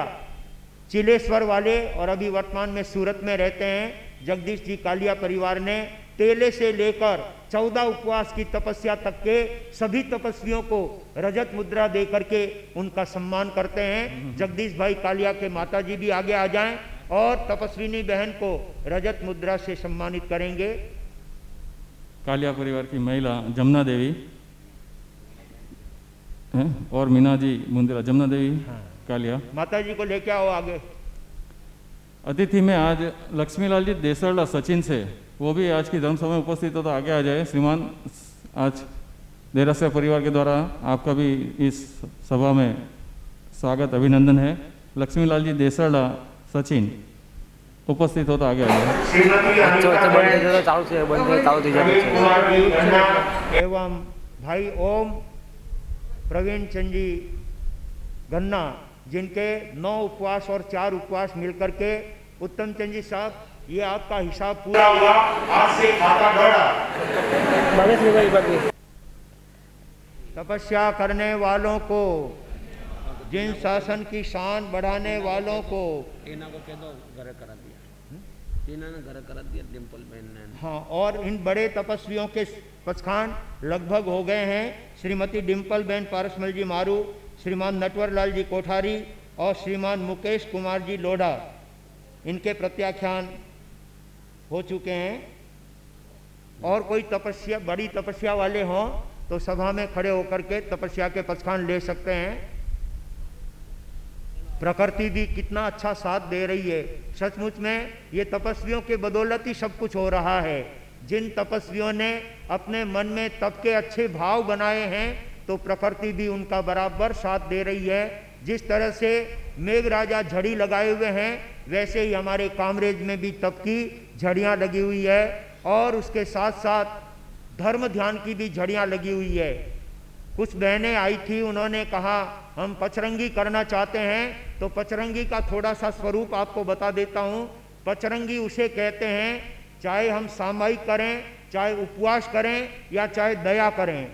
चिलेश्वर वाले और अभी वर्तमान में सूरत में रहते हैं। जगदीश जी कालिया परिवार ने तेले से लेकर 14 उपवास की तपस्या तक के सभी तपस्वियों को रजत मुद्रा दे करके उनका सम्मान करते हैं। जगदीश भाई कालिया के माता जी भी आगे आ जाएं और तपस्विनी बहन को रजत मुद्रा से सम्मानित करेंगे। कालिया परिवार की महिला जमुना देवी है और मीना जी मुंदिला। जमुना देवी कालिया माता जी को लेके आओ आगे। अतिथि में आज लक्ष्मीलाल जी देसरला सचिन से, वो भी आज की धर्म सभा में उपस्थित हो तो आगे आ जाए। श्रीमान, आज देरासर परिवार के द्वारा आपका भी इस सभा में स्वागत अभिनंदन है। लक्ष्मीलाल जी देसरला सचिन उपस्थित हो तो आगे आ जाए। एवं भाई ओम प्रवीण चंद जी गन्ना, जिनके 9 उपवास और 4 उपवास मिलकर के, उत्तम चंद जी साहब, ये आपका हिसाब पूरा हुआ, आज से खाता बढ़ा। तपस्या करने वालों को, जिन शासन की शान बढ़ाने वालों को, घर करा दिया डिम्पल बहन ने। हाँ, और इन बड़े तपस्वियों के पचखान लगभग हो गए हैं। श्रीमती डिम्पल बहन पारसमल जी मारू, श्रीमान नटवरलाल जी कोठारी और श्रीमान मुकेश कुमार जी लोढ़ा, इनके प्रत्याख्यान हो चुके हैं। और कोई तपस्या, बड़ी तपस्या वाले हों तो सभा में खड़े होकर के तपस्या के पचखान ले सकते हैं। प्रकृति भी कितना अच्छा साथ दे रही है। सचमुच में ये तपस्वियों के बदौलत ही सब कुछ हो रहा है। जिन तपस्वियों ने अपने मन में तप के अच्छे भाव बनाए हैं तो प्रकृति भी उनका बराबर साथ दे रही है। जिस तरह से मेघराजा झड़ी लगाए हुए हैं, वैसे ही हमारे कामरेज में भी तप की झड़ियाँ लगी हुई है और उसके साथ साथ धर्म ध्यान की भी झड़ियाँ लगी हुई है। कुछ बहनें आई थी, उन्होंने कहा हम पचरंगी करना चाहते हैं, तो पचरंगी का थोड़ा सा स्वरूप आपको बता देता हूँ। पचरंगी उसे कहते हैं, चाहे हम सामयिक करें, चाहे उपवास करें या चाहे दया करें।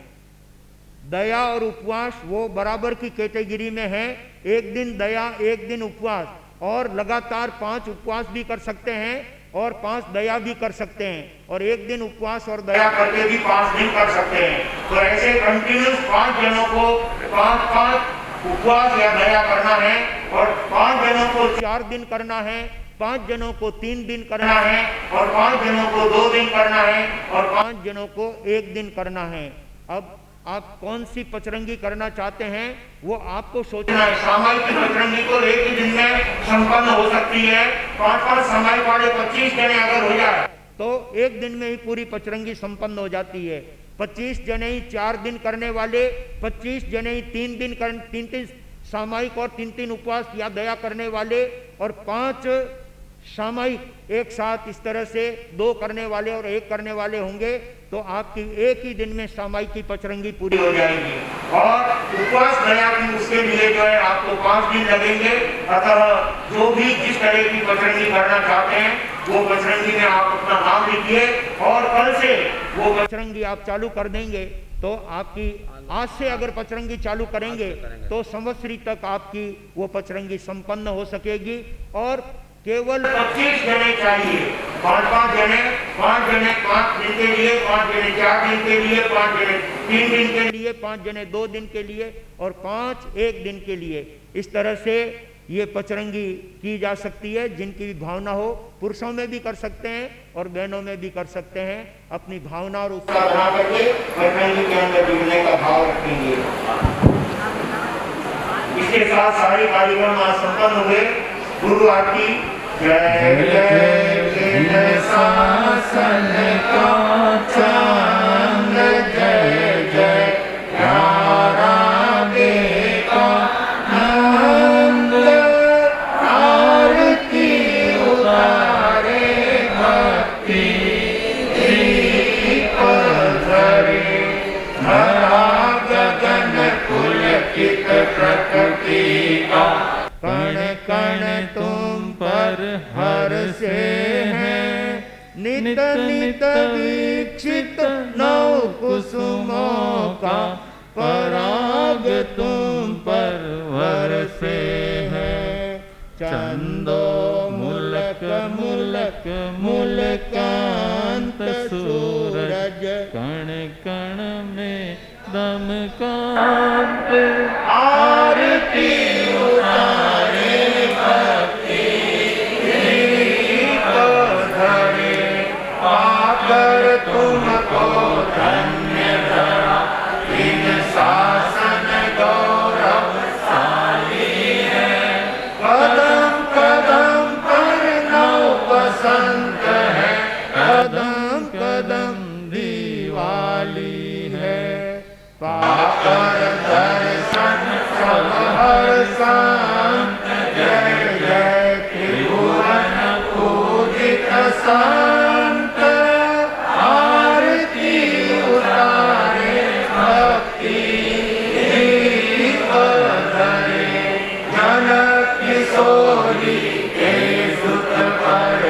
दया और उपवास वो बराबर की कैटेगरी में है। एक दिन दया, एक दिन उपवास, और लगातार 5 उपवास भी कर सकते हैं और 5 दया भी कर सकते हैं, और एक दिन उपवास और दया करके भी 5 दिन कर सकते हैं। तो ऐसे कंटिन्यूस 5 जनों को 5 उपवास या दया करना है, और 5 जनों को 4 दिन करना है, 5 जनों को 3 दिन करना है, और 5 जनों को 2 दिन करना है, और 5 जनों को 1 दिन करना है। अब आप कौन सी पचरंगी करना चाहते हैं वो आपको सोचना है। सामायिक की पचरंगी तो एक ही दिन में संपन्न हो सकती है। 5 सामायिक वाले 25 जने अगर हो जाए तो एक दिन में ही पूरी पचरंगी संपन्न हो जाती है। 25 जने ही 4 दिन करने वाले, 25 जने ही 3 दिन 3 सामायिक और 3 उपवास या दया करने वाले, और 5 सामायिक एक साथ इस तरह से 2 करने वाले और 1 करने वाले होंगे, तो आपकी एक ही दिन में सामायिक की पचरंगी पूरी हो जाएगी। और उपवास दया की उसके लिए जो है आपको 5 दिन लगेंगे। अतः जो भी जिस तरह की पचरंगी करना चाहते हैं वो पचरंगी में आप अपना नाम लिखिए, और कल से वो पचरंगी आप चालू कर देंगे। तो आपकी आज से अगर पचरंगी चालू करेंगे तो संवत्सरी तक आपकी वो पचरंगी संपन्न हो सकेगी। और केवल 25 जने चाहिए, 5 जने, 5 जने 5 दिन के लिए, 5 जने 4 दिन के लिए, 5 जने 3 दिन के लिए, 5 जने 2 दिन के लिए, और 5 1 दिन के लिए। इस तरह से ये पचरंगी की जा सकती है। जिनकी भी भावना हो, पुरुषों में भी कर सकते हैं और बहनों में भी कर सकते हैं। अपनी भावना और उत्साह बना करके पचरंगी के अंदर जुड़ने का भाव रखेंगे। इसके साथ सारे कार्यक्रम आज संपन्न हुए। गुरु आरती जय जय शासन का चांद, जय जय राधे का नंद, आरती उतारे भक्ति दीप धरे, धरा गगन पुलकित प्रकृति का, कण कण तुम पर हर से हैं, नित नित वीक्षित नव कुसुमों का, पराग तुम पर वर्षे हैं। चंदो मुलक मुलक मुलकांत सु दमकांत आरती उतारे भक्ति धरे पाकर तुमको धन्य धरा इन शासन गौरवशाली है कदम कदम पर नव बसंत है कदम कदम दिवाली है पाकर दर्शन सब हर संत जय जय त्रिभुवन पूजित संत आरती उतारे भक्ति धरे जनक किशोरी के सुत पर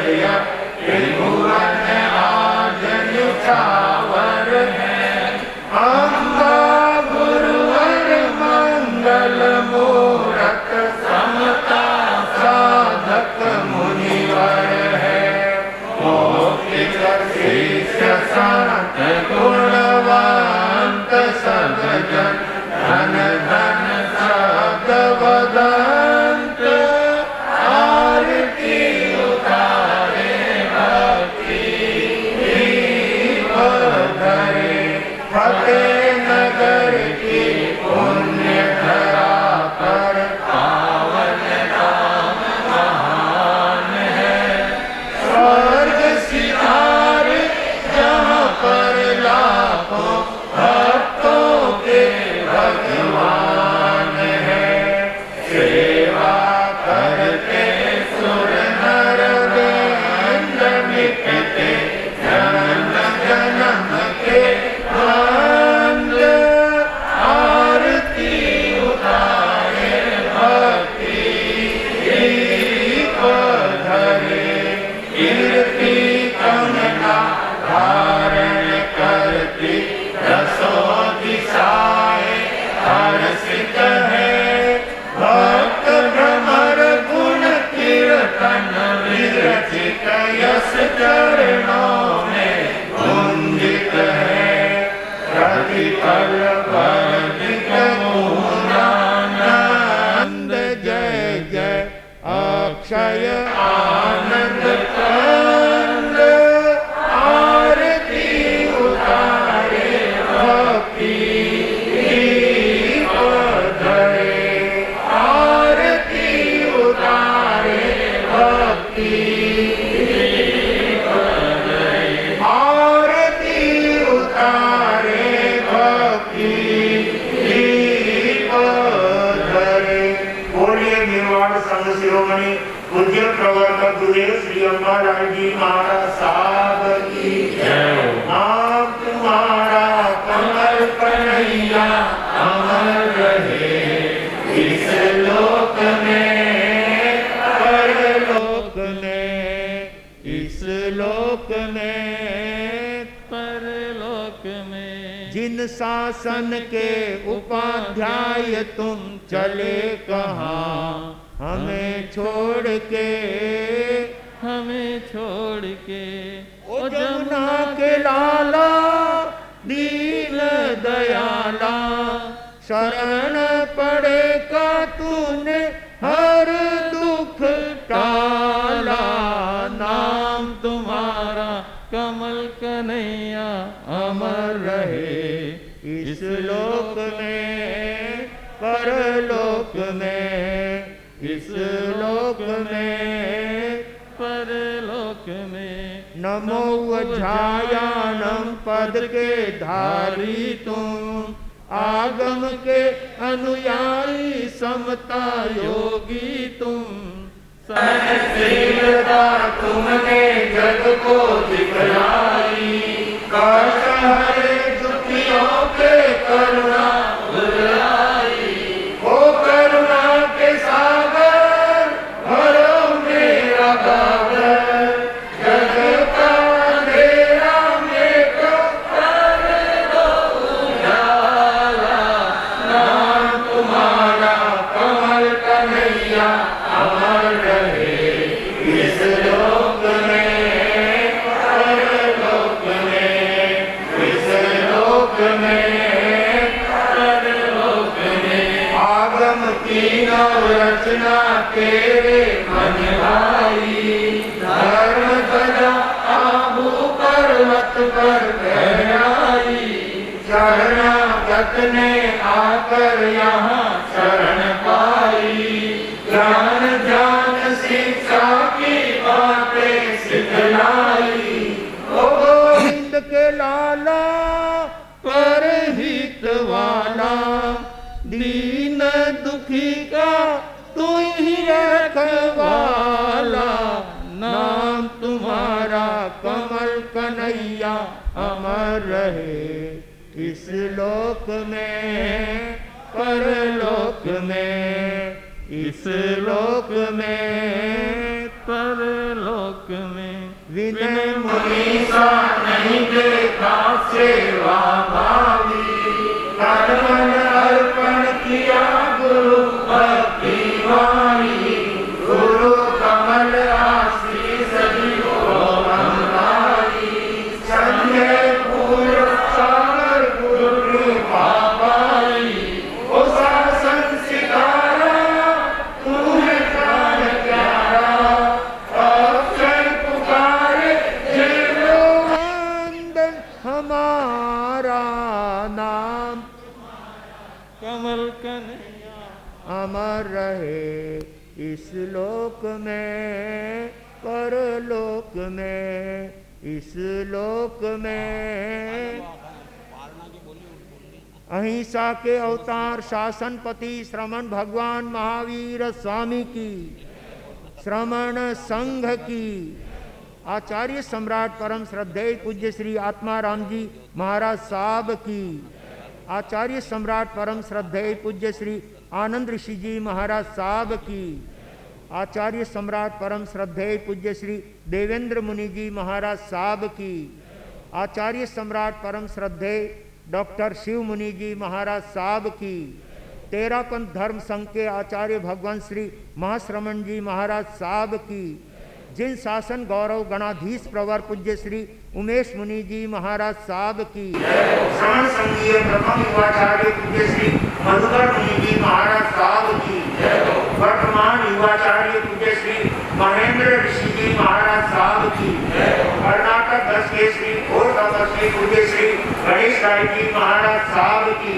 त्रिभुवन आज निछावर है अम्बा गुरुवर मंगल मूरत समता साधक मुनिवर है मौखिक शिष्य संत गुणवंत सब जन धन धन शब्द वदंत आरती उतारे भक्ति धरे फतेह नगर की पुण्य धरा पर पावन धाम महान है स्वर्ग सिधार जहाँ पर लाखों भक्तों के भगवान है सेवा करते सुर नर वेद मिटते जन्म जन्म के बंद आरती उतारे भक्ति धरे कीर्ति कमला धारण करती दसों दिशाएं हर्षित है भक्त भ्रमर गुण कीर्तन विरचित यश चरणों में गुंजित है प्रतिपल वर्धित पूर्णानंद जय जय अक्षय आनंद कंद आरती उतारे भक्ति धरे आरती उतारे भक्ति आरती उतारे भक्ति धरे बोलिए मेवाड़ संघ शिरोमणि पूज्य प्रवर्तक गुरुदेव श्री अम्बालाल जी महाराज साहब की जय। नाम तुम्हारा कमल कन्हैया अमर रहे इस लोक में परलोक में इस लोक में परलोक में जिन शासन के उपाध्याय तुम चले कहाँ हमें छोड़ के ओ जमुना के लाला दीन दयाला शरण पड़े का तूने हर दुख टाला नाम तुम्हारा कमल कन्हैया अमर रहे इस लोक में परलोक में इस लोक में परलोक में नमो वज्रायानम पद के धारी तुम आगम के अनुयायी समता योगी तुम सहनशीलता तुमने जग को दिखलाई कष्ट हरे दुखियों के करुणा बुलाई ओ करुणा के सागर भरो मेरा बाबर जग का अंधेरा में को कर दो उजाला नाम तुम्हारा कमल कन्हैया अमर रहे इस लोक में परलोक में इस लोक में राम की नवरचना तेरे मन भाई। धर्म ध्वजा आबू पर्वत पर फहराई। शरणागत ने आकर यहाँ शरण पाई। ज्ञान ध्यान शिक्षा की बातें सिखलाई। ओ गोविंद के लाला परहित वाला दीन दुखी का तू ही रखवाला। नाम तुम्हारा कमल कन्हैया अमर रहे इस लोक में परलोक में। इस लोक में परलोक में। विनय मुनि सा नहीं देखा सेवा भावी। तन मन अर्पण किया गुरु भक्ति वाणी। गुरु कमल आशीष दियो हमारी। संजय पूर्व सागर गुरु कृपा पाई। ओ शासन सितारा तुम्हें प्राण प्यारा। अक्षर पुकारे जीवो वंदन हमारा। नाम कमल कन्हैया अमर रहे इस लोक में परलोक में। इस लोक में। अहिंसा के अवतार शासनपति श्रमण भगवान महावीर स्वामी की, श्रमण संघ की, आचार्य सम्राट परम श्रद्धेय पूज्य श्री आत्माराम जी महाराज साहब की, आचार्य सम्राट परम श्रद्धेय पूज्य श्री आनंद ऋषि जी महाराज साहब की, आचार्य सम्राट परम श्रद्धेय पूज्य श्री देवेंद्र मुनि जी महाराज साहब की, आचार्य सम्राट परम श्रद्धेय डॉक्टर शिव मुनि जी महाराज साहब की, तेरापंथ धर्म संघ के आचार्य भगवान श्री महाश्रमण जी महाराज साहब की, जिन शासन गौरव गणाधीश प्रवर पूज्य श्री उमेश मुनि जी महाराज साहब की, श्रवण संघीय प्रथम युवाचार्य पूज्य श्री मधुकर मुनि जी महाराज साहब की, वर्तमान युवाचार्य पूज्य श्री महेंद्र ऋषि जी महाराज साहब की, कर्नाटक 10 के श्री घोर तपस्वी पूज्य श्री गणेश राय जी महाराज साहब की,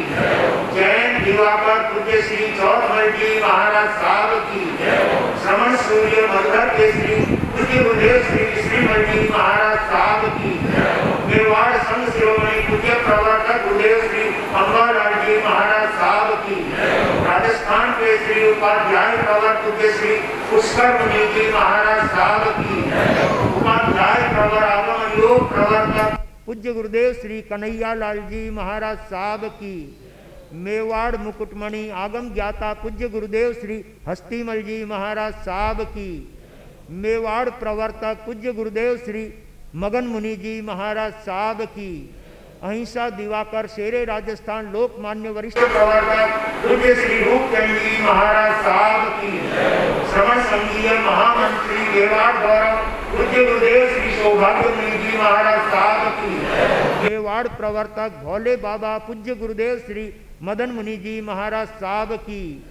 जैन दिवाकर पूज्य श्री चौथमल जी महाराज साहब की, श्रवण सूर्य मधुकर के श्री पूज्य गुरुदेव श्री श्रीमल जी महाराज साहब की, मेवाड़ संघ शिरोमणि पूज्य प्रवर्तक गुरुदेव श्री अंबालाल जी महाराज साहब की, राजस्थान के श्री उपाध्याय प्रवर पूज्य श्री पुष्कर मुनि जी महाराज साहब की, उपाध्याय प्रवर आगमन योग प्रवर्तक पूज्य गुरुदेव श्री कन्हैया लाल जी महाराज साहब की, मेवाड़ मुकुटमणि आगम ज्ञाता पूज्य गुरुदेव श्री हस्तीमल जी महाराज साहब की, मेवाड़ प्रवर्तक पूज्य गुरुदेव श्री मगन मुनि जी महाराज साहब की, अहिंसा दिवाकर शेरे राजस्थान लोकमान्य वरिष्ठ प्रवर्तक पूज्य श्री रूपचंद जी महाराज साहब की, श्रवण संघीय महामंत्री मेवाड़ गौरव पूज्य गुरुदेव श्री सौभाग्य मुनि जी महाराज साहब की, मेवाड़ प्रवर्तक भोले बाबा पूज्य गुरुदेव श्री मदन मुनि जी महाराज साहब की,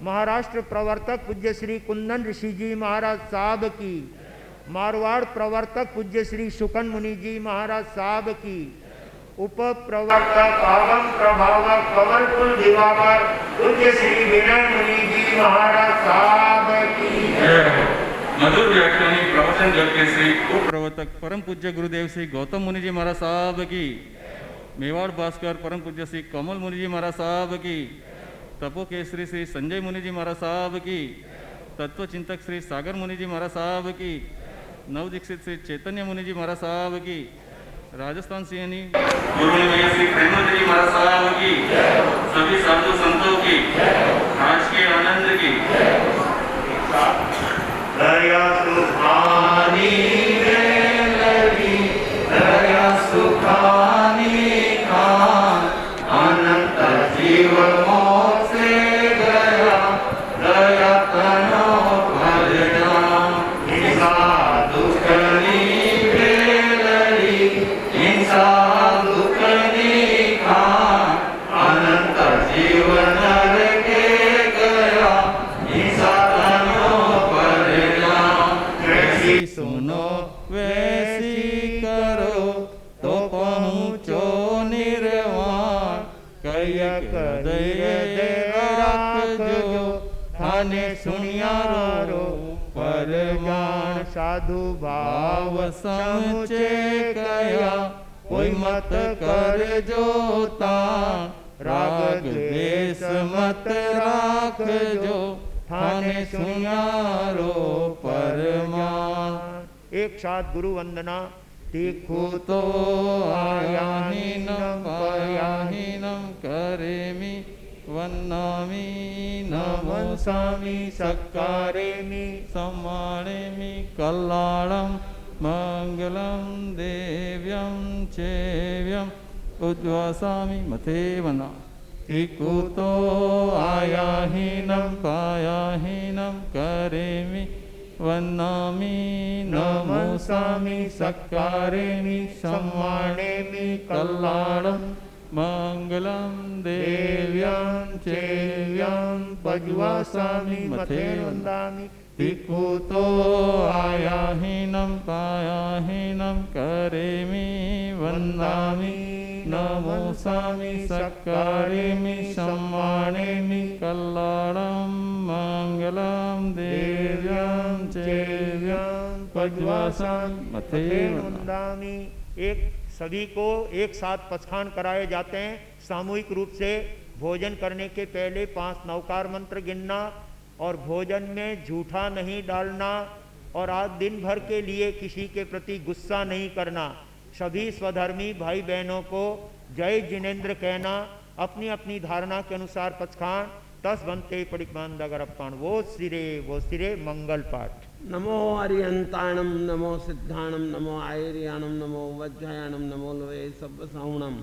महाराष्ट्र प्रवर्तक पूज्य श्री कुंदन ऋषि जी महाराज साहब की, मारवाड़ प्रवर्तक पूज्य श्री शुकन मुनि जी महाराज साहब की, उप प्रवर्तक आगम प्रभावक कमलपुर दिवाकर पूज्य श्री विनय मुनि जी महाराज साहब की, मधुर व्याख्यानी प्रवचन करके श्री उप प्रवर्तक परम पूज्य गुरुदेव श्री गौतम मुनि जी महाराज साहब की, मेवाड़ भास्कर परम पूज्य श्री कमल मुनि जी महाराज साहब की, तपो केसरी श्री संजय मुनि जी महाराज साहब की, तत्व चिंतक श्री सागर मुनि जी महाराज साहब की, नव दीक्षित श्री चैतन्य मुनि जी महाराज साहब की, राजस्थान सियानी श्री प्रेमानंद जी महाराज साहब की, सभी साधु संतों की, आज के आनंद की, दया सुखानी दया सुखानी खान अनंत जीव मोक्ष से गया दया तनो भजना हिंसा दुखनी बेलरी हिंसा दुखनी खान अनंत जीवन थाने सुनियारो परमाण साधु भाव समुचे कया कोई मत कर जोता राग देश मत राख जो थाने सुनियारो परमाण। एक साथ गुरु वंदना। तीखू तो आयाहीनम पायाहीनम करेमि वन्नामि नमोसामि सक्कारेमि सम्मानेमि कल्याणं मंगलम देव्यं चेव्यं उद्वासामि मथे वना। तीकुतो आयाहीनम पायाहीनम करेमि वन्नामि नमोसामि सक्कारेमि सम्मानेमि कल्याणं मंगलम देव्यं चेव्यं पज्वासामि मथे वन्दामि। तीकुतो आयाहीनम पायाहीनम करेमि वन्दामि नमोसामि सक्कारेमि सम्मानेमि कल्याणं मंगलम देव्यं चेव्यं पज्वासामि मथे वन्दामि। एक सभी को एक साथ पचखान कराए जाते हैं। सामूहिक रूप से भोजन करने के पहले 5 नवकार मंत्र गिनना और भोजन में झूठा नहीं डालना और आज दिन भर के लिए किसी के प्रति गुस्सा नहीं करना। सभी स्वधर्मी भाई बहनों को जय जिनेन्द्र कहना। अपनी अपनी धारणा के अनुसार पचखान 10 बनते पड़िकमान दगरप्पान वो सिरे मंगल पाठ। नमो अरिहंताणम नमो सिद्धाणम नमो आयरियाणम नमो वज्रयाणम नमो लोये सब साहुणम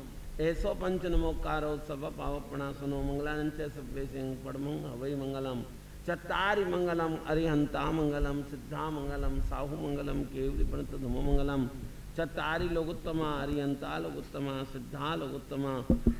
ऐसो पंच नमोकारो सब पावपणासनो मंगलांच सभ्य सिंह पड़मंग हवै मंगलम चत्तारि मंगलम अरिहंता मंगलम सिद्धा मंगलम साहु मंगलम केवली प्रणत धुम मंगलम चत्तारि लोगोत्तमा अरिहंता लोगोत्तमा सिद्धा लोगोत्तमा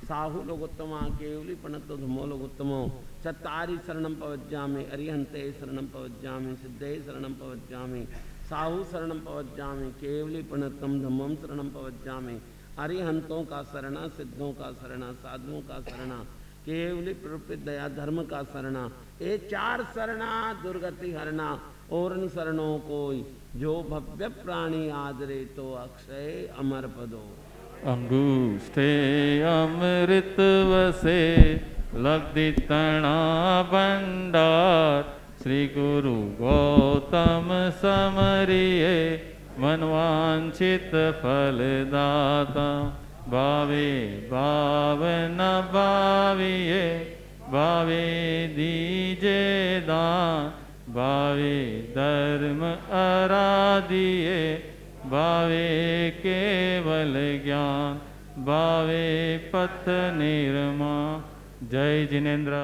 साहु लोगोत्तमा केवली प्रणत धुमो लोगोत्तमो चत्तारि शरणं पवज्जामि अरिहंते शरणं पवज्जामि सिद्धे शरणं पवज्जामि साहु शरणं पवज्जामि केवली प्रणतम धम्मम शरणं पवज्जामि। अरिहंतों का शरणा, सिद्धों का शरणा, साधुओं का शरणा, केवली प्रवृत्ति दया धर्म का शरणा। ये 4 शरणा दुर्गति हरणा और इन शरणों कोई जो भव्य प्राणी आदरे तो अक्षय अमर पदो। अंगूष्ठे अमृत वसे लब्धि तणा भंडार श्री गुरु गौतम समरिये मनवांछित फलदाता। भावे भाव न भाविये भावे दीजे दान भावे धर्म आराधिये भावे केवल ज्ञान भावे पथ निर्मा। जय जिनेन्द्र।